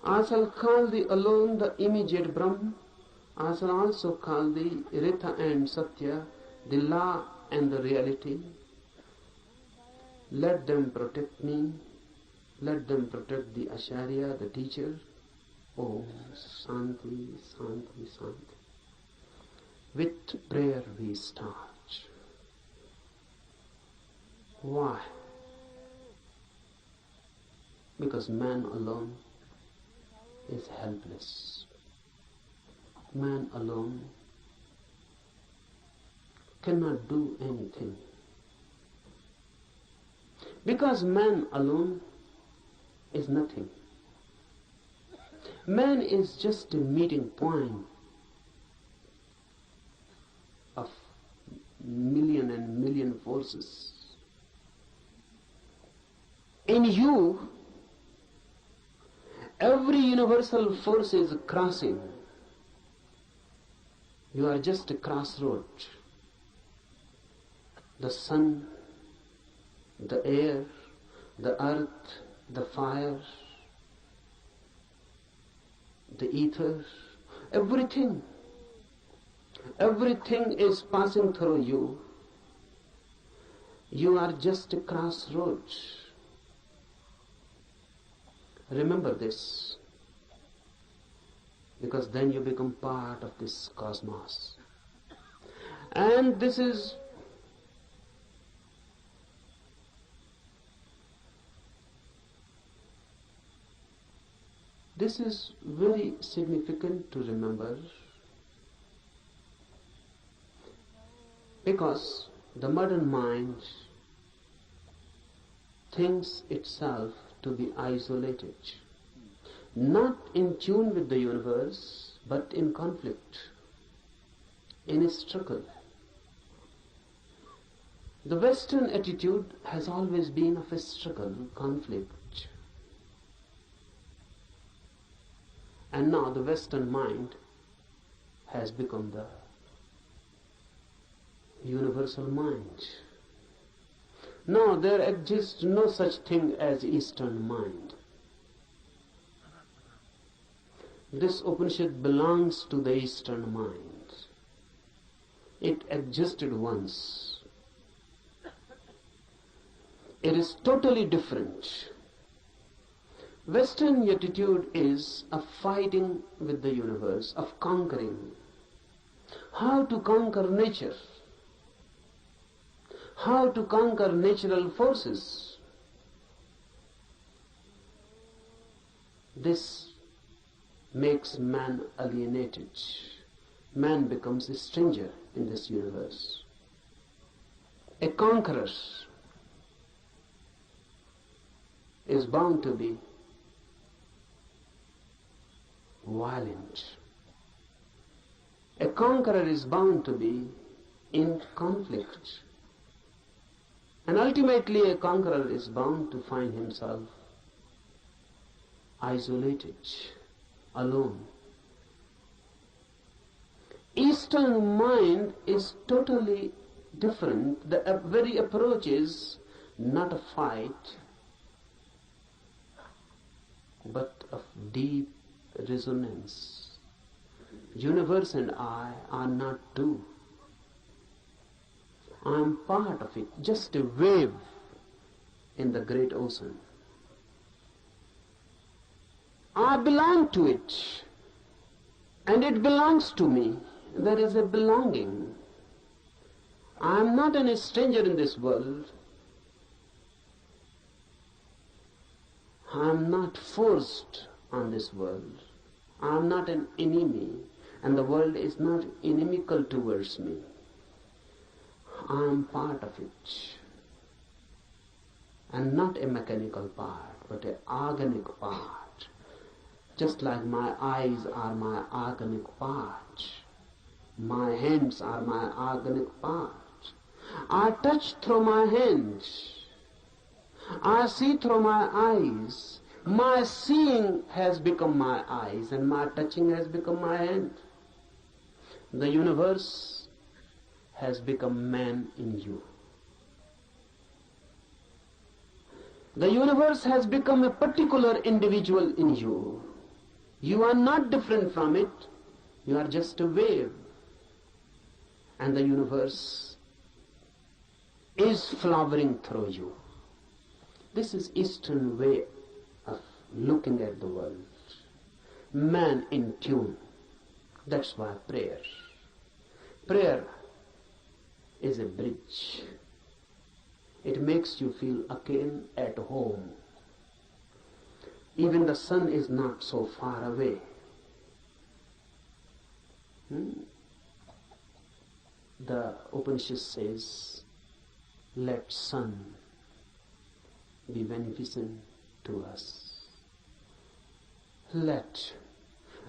I shall call thee alone the immediate Brahma. I shall also call thee Ritha and Satya, the law and the reality. Let them protect me. Let them protect the Acharya, the teacher. Om Shanti, Shanti, Shanti. With prayer we start. Why? Because man alone is helpless. Man alone cannot do anything. Because man alone is nothing. Man is just a meeting point of million and million forces. In you, every universal force is crossing. You are just a crossroad. The sun, the air, the earth, the fire, the ether, everything is passing through you. You are just a crossroads. Remember this, because then you become part of this cosmos. And this is very significant to remember, because the modern mind thinks itself to be isolated, not in tune with the universe, but in conflict, in a struggle. The Western attitude has always been of a struggle, conflict. And now the Western mind has become the universal mind. No, there exists no such thing as Eastern mind. This Upanishad belongs to the Eastern mind. It existed once. It is totally different. Western attitude is of fighting with the universe, of conquering. How to conquer nature? How to conquer natural forces? This makes man alienated. Man becomes a stranger in this universe. A conqueror is bound to be violent. A conqueror is bound to be in conflict. And ultimately a conqueror is bound to find himself isolated, alone. Eastern mind is totally different. The very approach is not a fight, but of deep resonance. Universe and I are not two. I am part of it, just a wave in the great ocean. I belong to it, and it belongs to me. There is a belonging. I am not a stranger in this world. I am not forced on this world. I am not an enemy, and the world is not inimical towards me. I am part of it, and not a mechanical part, but an organic part. Just like my eyes are my organic part. My hands are my organic part. I touch through my hands. I see through my eyes. My seeing has become my eyes, and my touching has become my hand. The universe has become man in you. The universe has become a particular individual in you. You are not different from it. You are just a wave. And the universe is flowering through you. This is Eastern way of looking at the world. Man in tune. That's why prayer. Prayer is a bridge. It makes you feel again at home. Even the sun is not so far away. The Upanishad says, let sun be beneficent to us. Let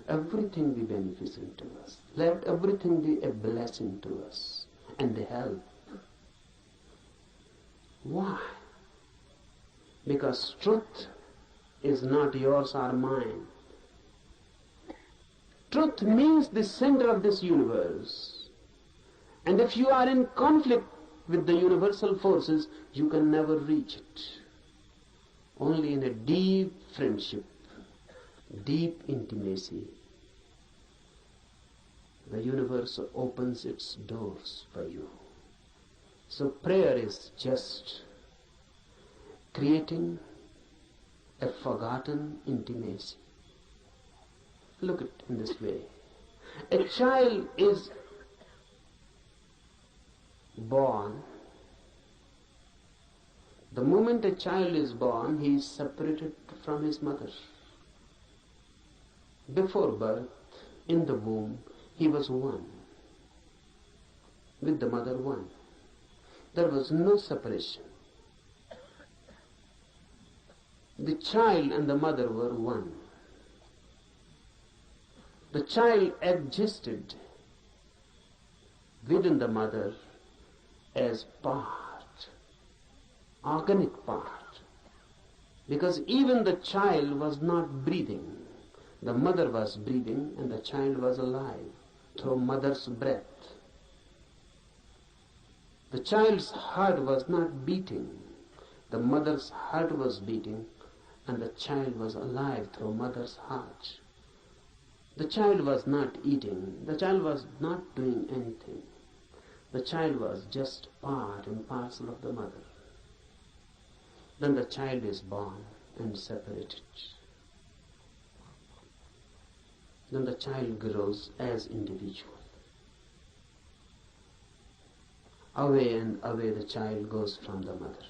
everything be beneficent to us. Let everything be a blessing to us and a help. Why? Because truth is not yours or mine. Truth means the center of this universe. And if you are in conflict with the universal forces, you can never reach it. Only in a deep friendship, deep intimacy, the universe opens its doors for you. So prayer is just creating a forgotten intimacy. Look at it in this way. A child is born. The moment a child is born, he is separated from his mother. Before birth, in the womb, he was one. With the mother, one. There was no separation. The child and the mother were one. The child existed within the mother as part, organic part, because even the child was not breathing. The mother was breathing and the child was alive through mother's breath. The child's heart was not beating. The mother's heart was beating and the child was alive through mother's heart. The child was not eating. The child was not doing anything. The child was just part and parcel of the mother. Then the child is born and separated. Then the child grows as individual. Away and away the child goes from the mother.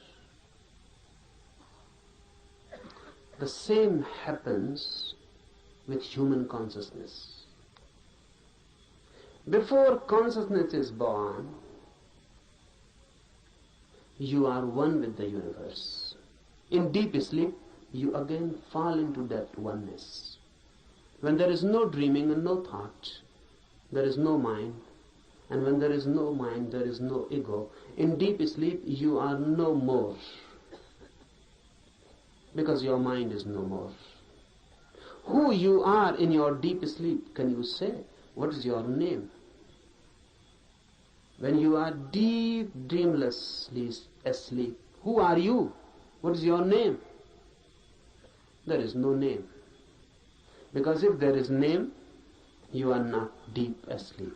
The same happens with human consciousness. Before consciousness is born, you are one with the universe. In deep sleep, you again fall into that oneness. When there is no dreaming and no thought, there is no mind. And when there is no mind, there is no ego. In deep sleep, you are no more. Because your mind is no more. Who you are in your deep sleep, can you say? What is your name? When you are deep, dreamlessly asleep, who are you? What is your name? There is no name. Because if there is name, you are not deep asleep.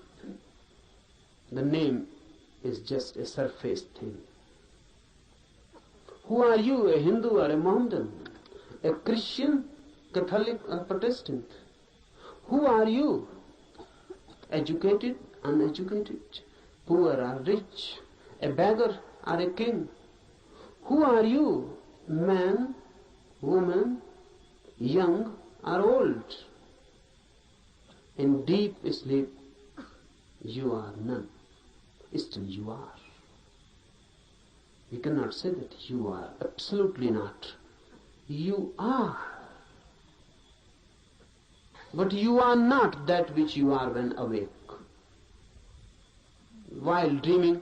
The name is just a surface thing. Who are you, a Hindu or a Mohammedan? A Christian, Catholic or Protestant? Who are you? Educated, uneducated, poor or rich, a beggar or a king? Who are you? Man, woman, young or old? In deep sleep, you are none. Still you are. You cannot say that you are. Absolutely not. You are. But you are not that which you are when awake. While dreaming,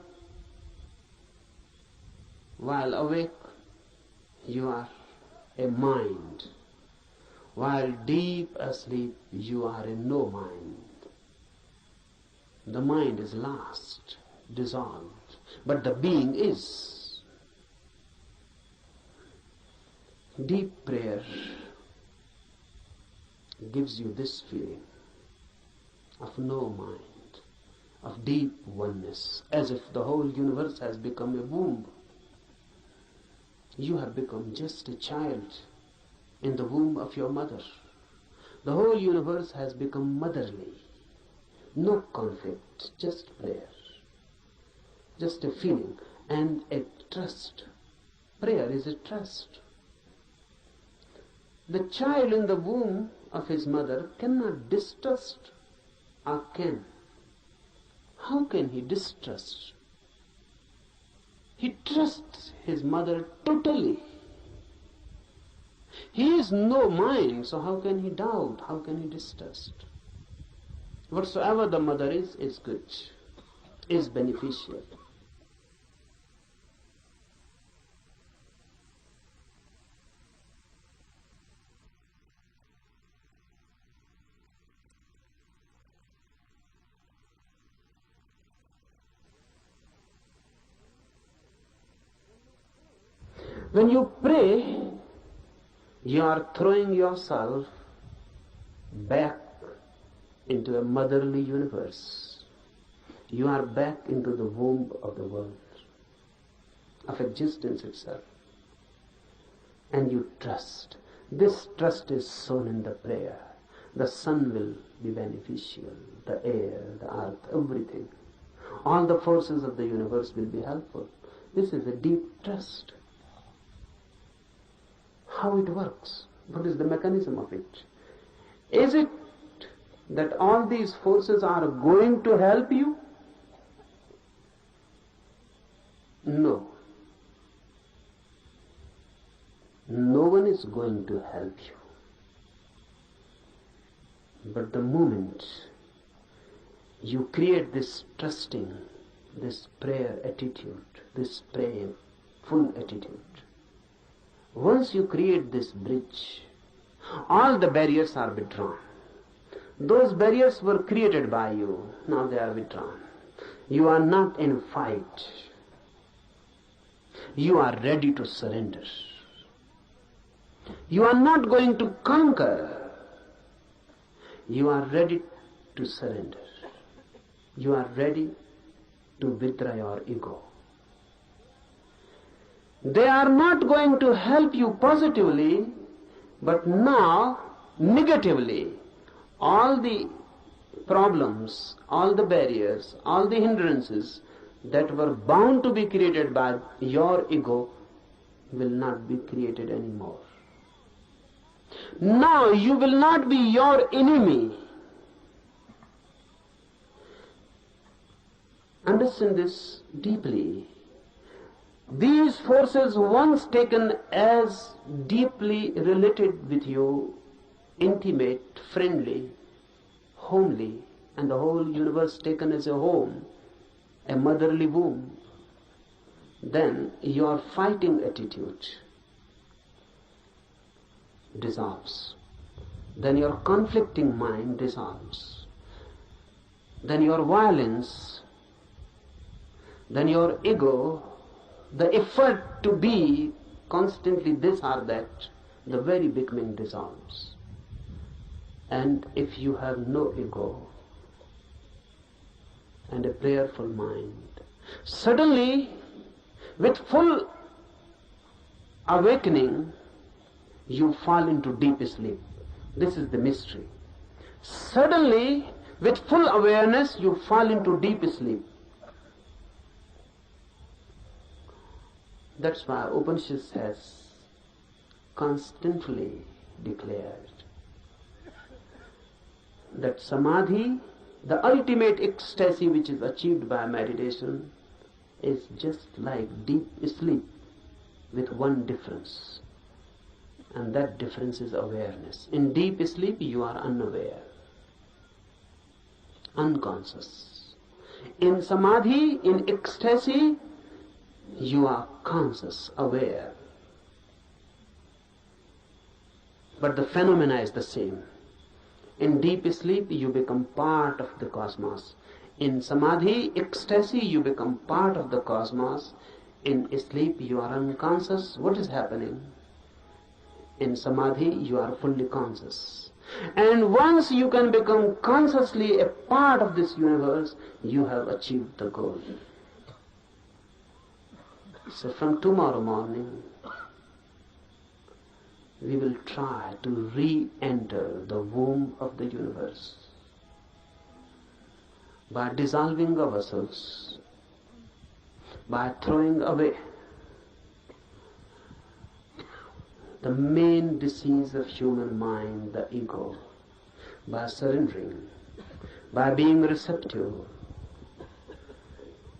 while awake, you are a mind. While deep asleep, you are in no mind. The mind is lost, dissolved, but the being is. Deep prayer gives you this feeling of no mind, of deep oneness, as if the whole universe has become a womb. You have become just a child in the womb of your mother. The whole universe has become motherly. No conflict, just prayer. Just a feeling and a trust. Prayer is a trust. The child in the womb of his mother cannot distrust, or can. How can he distrust? He trusts his mother totally. He is no mind, so how can he doubt? How can he distrust? Whatsoever the mother is good, is beneficial. When you pray, you are throwing yourself back into a motherly universe. You are back into the womb of the world, of existence itself. And you trust. This trust is sown in the prayer. The sun will be beneficial, the air, the earth, everything. All the forces of the universe will be helpful. This is a deep trust. How it works? What is the mechanism of it? Is it that all these forces are going to help you? No. No one is going to help you. But the moment you create this trusting, this prayer attitude, this prayerful attitude, once you create this bridge, all the barriers are withdrawn. Those barriers were created by you, now they are withdrawn. You are not in fight. You are ready to surrender. You are not going to conquer. You are ready to surrender. You are ready to withdraw your ego. They are not going to help you positively, but now negatively. All the problems, all the barriers, all the hindrances that were bound to be created by your ego will not be created anymore. Now you will not be your enemy. Understand this deeply. These forces, once taken as deeply related with you, intimate, friendly, homely, and the whole universe taken as a home, a motherly womb, then your fighting attitude dissolves. Then your conflicting mind dissolves. Then your violence, then your ego, the effort to be constantly this or that, the very beginning dissolves. And if you have no ego and a prayerful mind, suddenly, with full awakening, you fall into deep sleep. This is the mystery. Suddenly, with full awareness, you fall into deep sleep. That's why Upanishad has constantly declared that samadhi, the ultimate ecstasy which is achieved by meditation, is just like deep sleep with one difference. And that difference is awareness. In deep sleep you are unaware, unconscious. In samadhi, in ecstasy, you are conscious, aware. But the phenomena is the same. In deep sleep, you become part of the cosmos. In samadhi, ecstasy, you become part of the cosmos. In sleep, you are unconscious. What is happening? In samadhi, you are fully conscious. And once you can become consciously a part of this universe, you have achieved the goal. So from tomorrow morning, we will try to re-enter the womb of the universe by dissolving ourselves, by throwing away the main disease of human mind, the ego, by surrendering, by being receptive.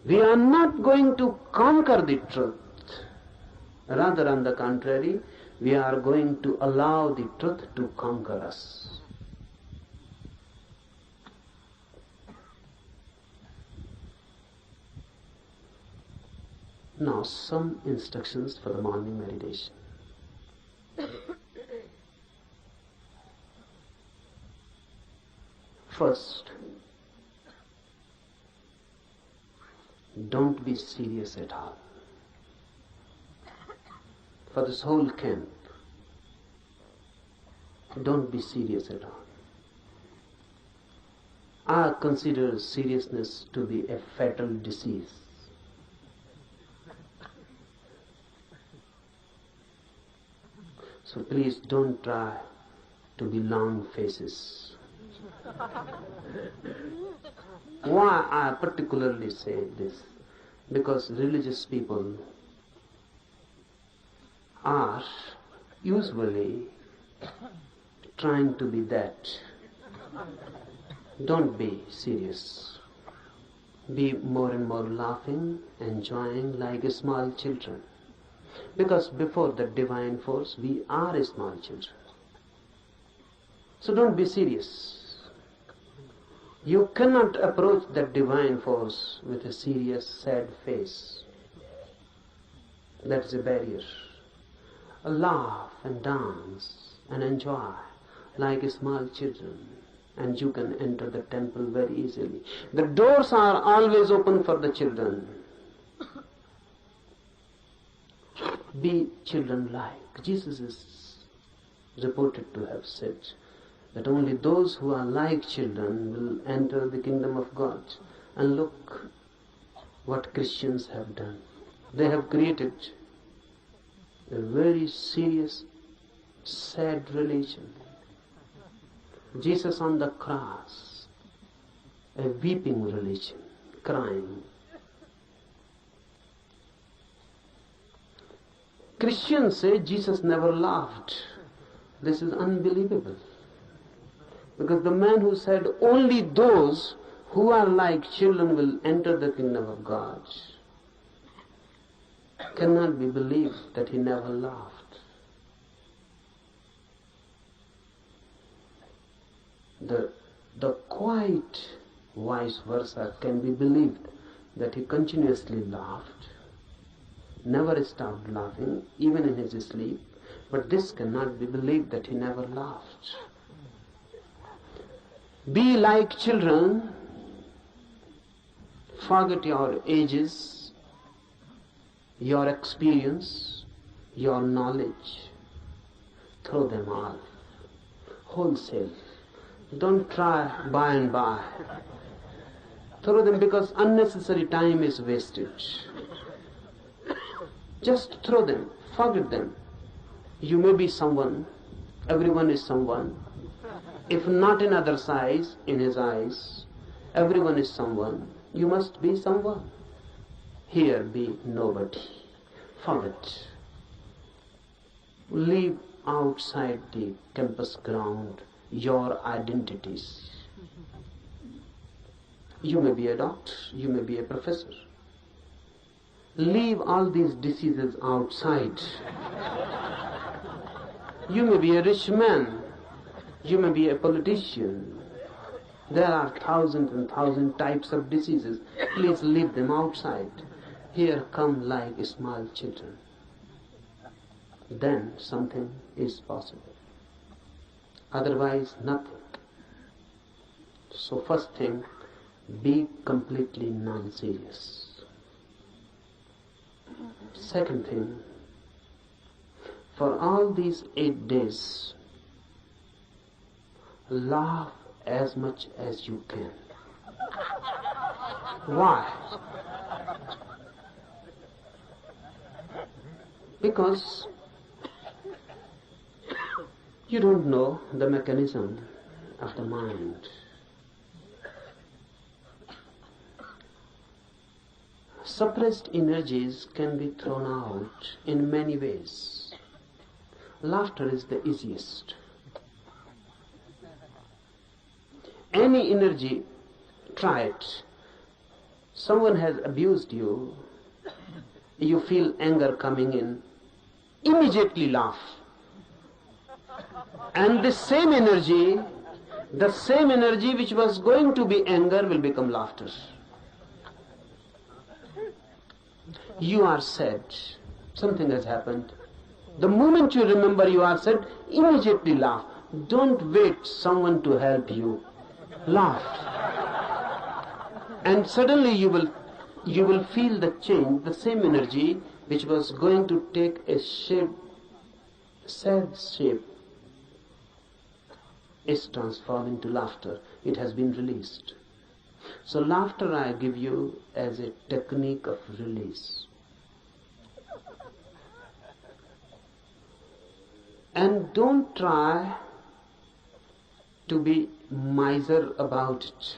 We are not going to conquer the truth. Rather, on the contrary, we are going to allow the truth to conquer us. Now, some instructions for the morning meditation. First, don't be serious at all. For this whole camp, don't be serious at all. I consider seriousness to be a fatal disease. So please don't try to be long faces. Why I particularly say this? Because religious people are usually trying to be that. Don't be serious. Be more and more laughing, enjoying like small children. Because before the divine force, we are small children. So don't be serious. You cannot approach that divine force with a serious, sad face. That's a barrier. Laugh and dance and enjoy like small children, and you can enter the temple very easily. The doors are always open for the children. Be children-like. Jesus is reported to have said that only those who are like children will enter the kingdom of God. And look what Christians have done. They have created a very serious, sad religion. Jesus on the cross, a weeping religion, crying. Christians say Jesus never laughed. This is unbelievable. Because the man who said only those who are like children will enter the kingdom of God cannot be believed that he never laughed. The quite vice versa can be believed, that he continuously laughed, never stopped laughing, even in his sleep. But this cannot be believed, that he never laughed. Be like children, forget your ages, your experience, your knowledge. Throw them all, wholesale. Don't try by and by. Throw them, because unnecessary time is wasted. Just throw them, forget them. You may be someone, everyone is someone. If not in other's eyes, in his eyes, everyone is someone. You must be someone. Here be nobody. Forget. Leave outside the campus ground your identities. You may be a doctor, you may be a professor. Leave all these diseases outside. You may be a rich man, you may be a politician, There are thousands and thousands types of diseases. Please leave them outside. Here come like small children. Then something is possible. Otherwise, nothing. So first thing, be completely non-serious. Second thing, for all these 8 days, laugh as much as you can. Why? Because you don't know the mechanism of the mind. Suppressed energies can be thrown out in many ways. Laughter is the easiest. Any energy, try it. Someone has abused you, you feel anger coming in, immediately laugh. And the same energy which was going to be anger will become laughter. You are sad, something has happened. The moment you remember you are sad, immediately laugh. Don't wait someone to help you. Laugh. And suddenly you will feel the change, the same energy which was going to take a shape, sad shape, is transformed into laughter. It has been released. So laughter I give you as a technique of release. And don't try to be miser about it.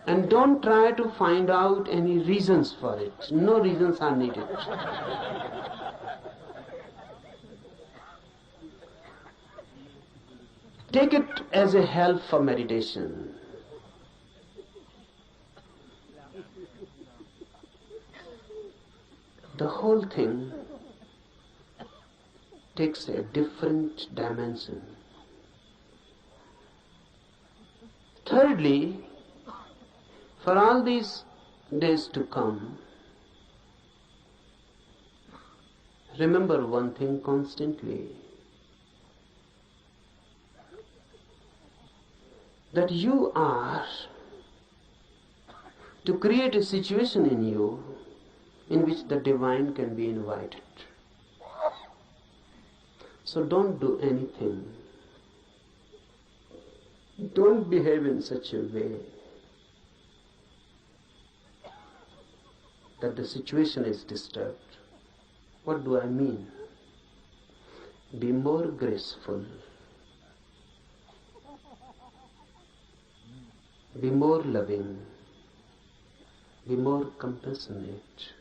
And don't try to find out any reasons for it. No reasons are needed. Take it as a help for meditation. The whole thing takes a different dimension. Thirdly, for all these days to come, remember one thing constantly, that you are to create a situation in you in which the divine can be invited. So don't do anything. Don't behave in such a way that the situation is disturbed. What do I mean? Be more graceful. Be more loving. Be more compassionate.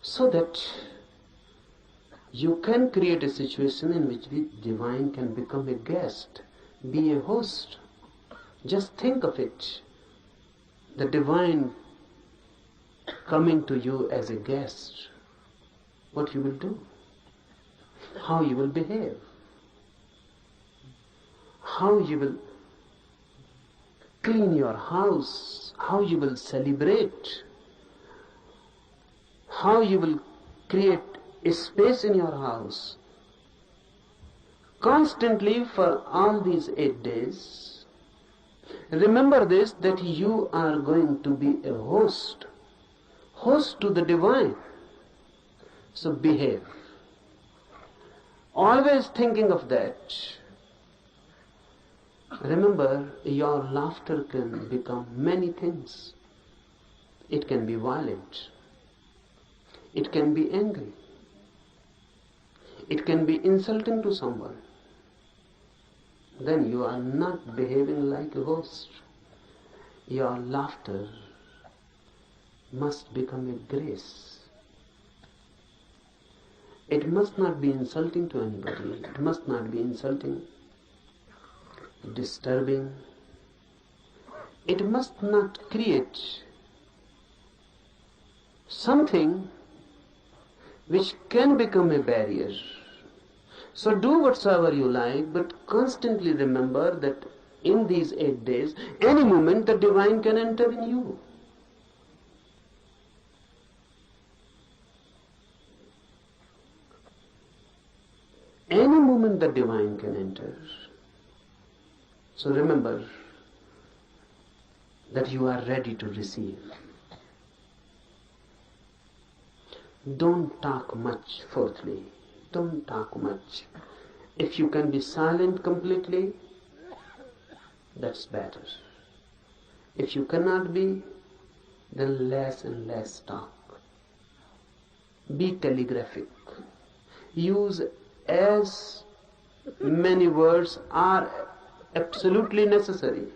So that you can create a situation in which the divine can become a guest, be a host. Just think of it. The divine coming to you as a guest. What you will do? How you will behave? How you will clean your house? How you will celebrate? How you will create a space in your house? Constantly for all these 8 days, remember this, that you are going to be a host to the divine. So behave. Always thinking of that. Remember, your laughter can become many things. It can be violent. It can be angry. It can be insulting to someone. Then you are not behaving like a host. Your laughter must become a grace. It must not be insulting to anybody. It must not be insulting, disturbing. It must not create something which can become a barrier. So do whatsoever you like, but constantly remember that in these 8 days, any moment the divine can enter in you. Any moment the divine can enter. So remember that you are ready to receive. Don't talk much, fourthly. Don't talk much. If you can be silent completely, that's better. If you cannot be, then less and less talk. Be telegraphic. Use as many words are absolutely necessary.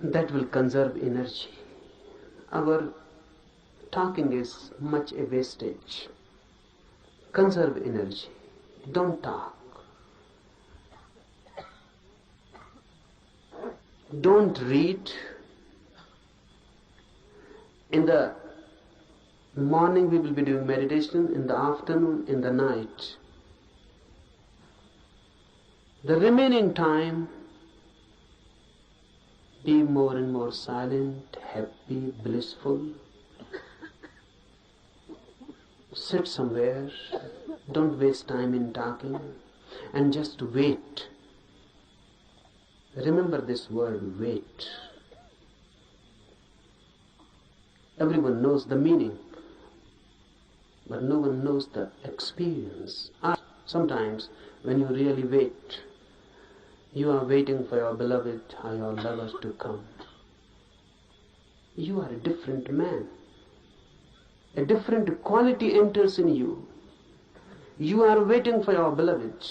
That will conserve energy. Our talking is much a wastage. Conserve energy. Don't talk. Don't read. In the morning we will be doing meditation, in the afternoon, in the night. The remaining time, be more and more silent, happy, blissful. Sit somewhere, don't waste time in talking, and just wait. Remember this word, wait. Everyone knows the meaning, but no one knows the experience. Sometimes when you really wait, you are waiting for your beloved or your lover to come. You are a different man. A different quality enters in you. You are waiting for your beloved.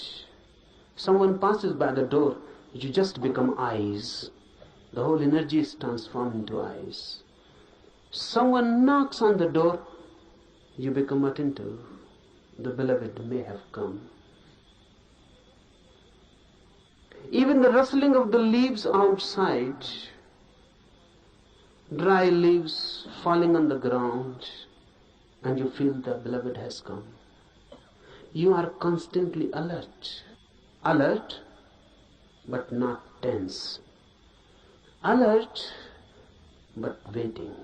Someone passes by the door, you just become eyes. The whole energy is transformed into eyes. Someone knocks on the door, you become attentive. The beloved may have come. Even the rustling of the leaves outside, dry leaves falling on the ground, and you feel the beloved has come. You are constantly alert. Alert, but not tense. Alert, but waiting.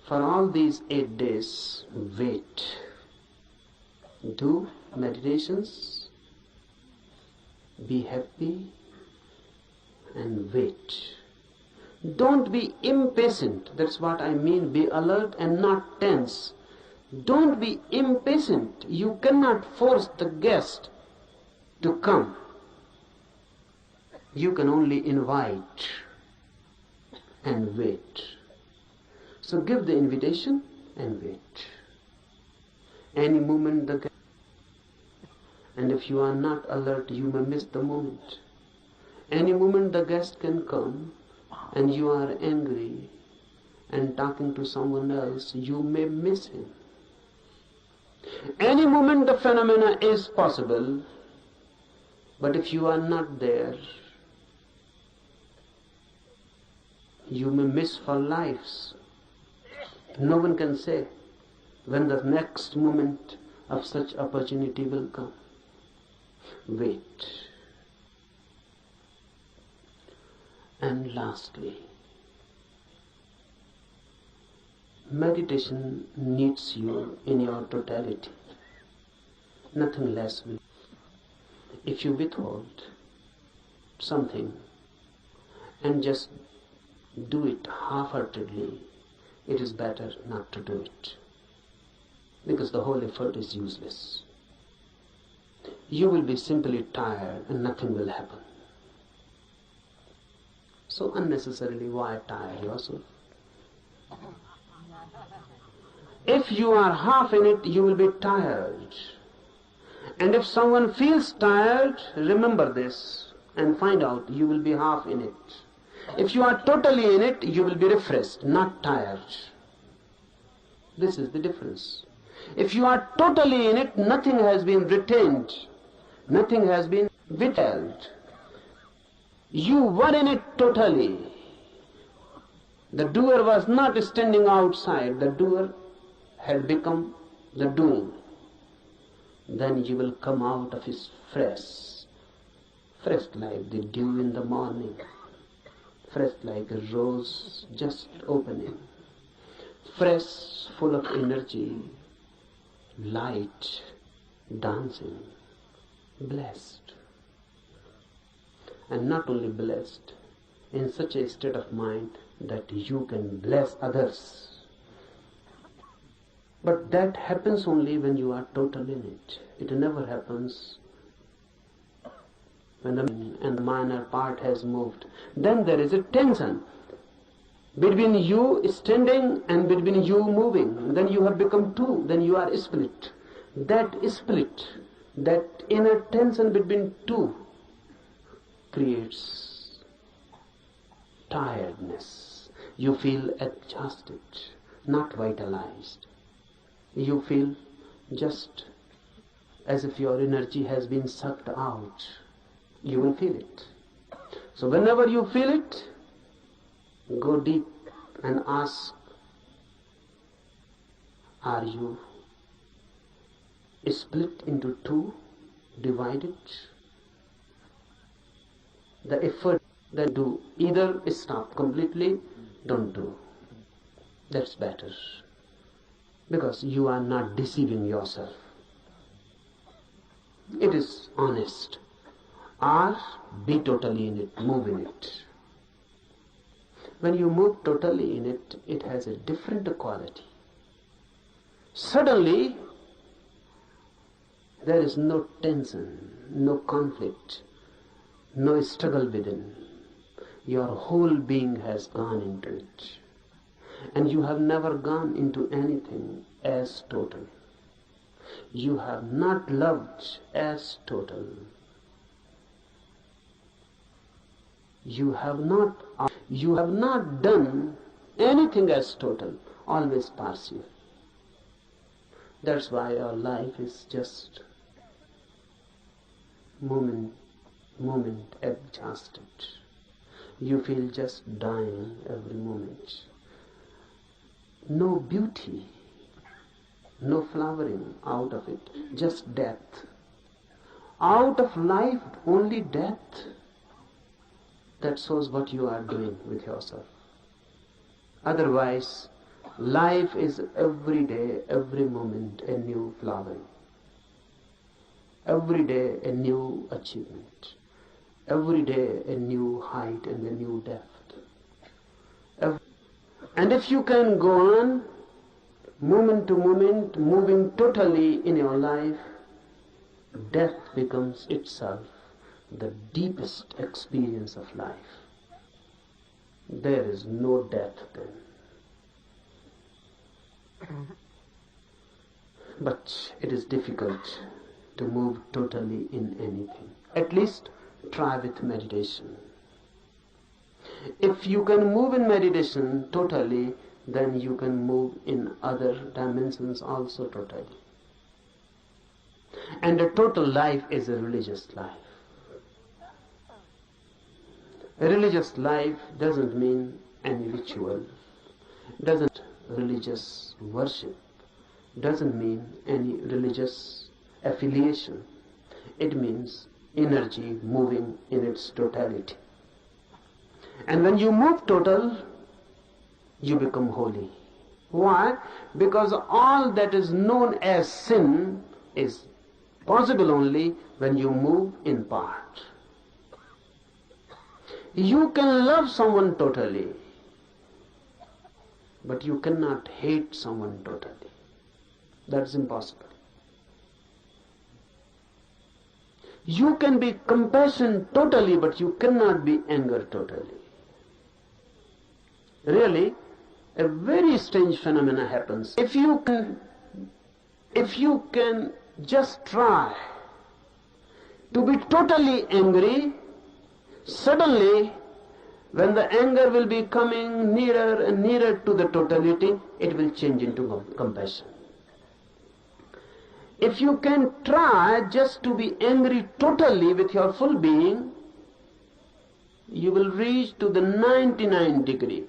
For all these 8 days, wait. Do meditations, be happy, and wait. Don't be impatient. That's what I mean. Be alert and not tense. Don't be impatient. You cannot force the guest to come. You can only invite and wait. So give the invitation and wait. Any moment the guest, and if you are not alert, you may miss the moment. Any moment the guest can come, and you are angry and talking to someone else, you may miss him. Any moment the phenomena is possible, but if you are not there, you may miss for lives. No one can say when the next moment of such opportunity will come. Wait. And lastly, meditation needs you in your totality, nothing less. If you withhold something and just do it half-heartedly, it is better not to do it, because the whole effort is useless. You will be simply tired and nothing will happen. So unnecessarily, why tire yourself? If you are half in it, you will be tired. And if someone feels tired, remember this and find out you will be half in it. If you are totally in it, you will be refreshed, not tired. This is the difference. If you are totally in it, nothing has been retained, nothing has been withheld. You were in it totally. The doer was not standing outside, the doer had become the doing. Then you will come out of his fresh like the dew in the morning, fresh like a rose just opening, fresh, full of energy, light, dancing, blessed. And not only blessed, in such a state of mind that you can bless others. But that happens only when you are total in it. It never happens when the minor part has moved. Then there is a tension between you standing and between you moving. Then you have become two. Then you are split. That split, that inner tension between two creates tiredness. You feel exhausted, not vitalized. You feel just as if your energy has been sucked out. You will feel it. So whenever you feel it, go deep and ask, are you split into two, divided? The effort that do, either stop completely, don't do. That's better. Because you are not deceiving yourself. It is honest. Or be totally in it, move in it. When you move totally in it, it has a different quality. Suddenly, there is no tension, no conflict, no struggle within. Your whole being has gone into it. And you have never gone into anything as total. You have not loved as total. You have not done anything as total, always partial. That's why your life is just moment exhausted. You feel just dying every moment. No beauty, no flowering out of it, just death. Out of life, only death. That shows what you are doing with yourself. Otherwise, life is every day, every moment a new flowering. Every day a new achievement. Every day a new height and a new depth. And if you can go on, moment to moment, moving totally in your life, death becomes itself the deepest experience of life. There is no death then. But it is difficult to move totally in anything. At least try with meditation. If you can move in meditation totally, then you can move in other dimensions also totally. And a total life is a religious life. A religious life doesn't mean any ritual, doesn't religious worship, doesn't mean any religious affiliation. It means energy moving in its totality. And when you move total, you become holy. Why? Because all that is known as sin is possible only when you move in part. You can love someone totally, but you cannot hate someone totally. That's impossible. You can be compassion totally, but you cannot be anger totally. Really, a very strange phenomena happens. If you can just try to be totally angry, suddenly, when the anger will be coming nearer and nearer to the totality, it will change into compassion. If you can try just to be angry totally with your full being, you will reach to the 99 degree.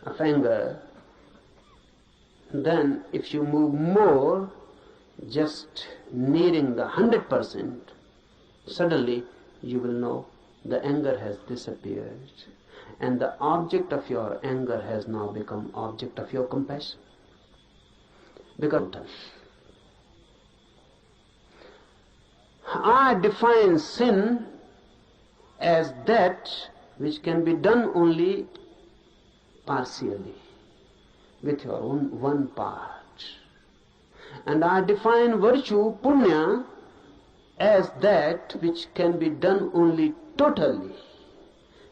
of anger, then if you move more, just nearing the 100%, suddenly you will know the anger has disappeared, and the object of your anger has now become object of your compassion. Because I define sin as that which can be done only partially, with your own one part. And I define virtue, punya, as that which can be done only totally.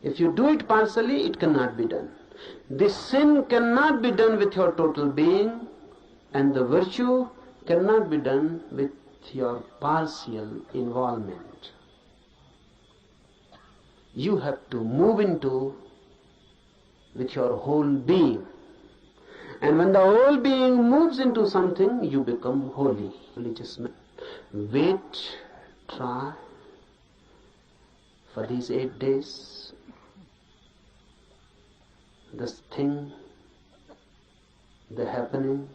If you do it partially, it cannot be done. The sin cannot be done with your total being, and the virtue cannot be done with your partial involvement. You have to move into with your whole being. And when the whole being moves into something, you become holy. Religious man. Wait, try for these 8 days. This thing, the happening,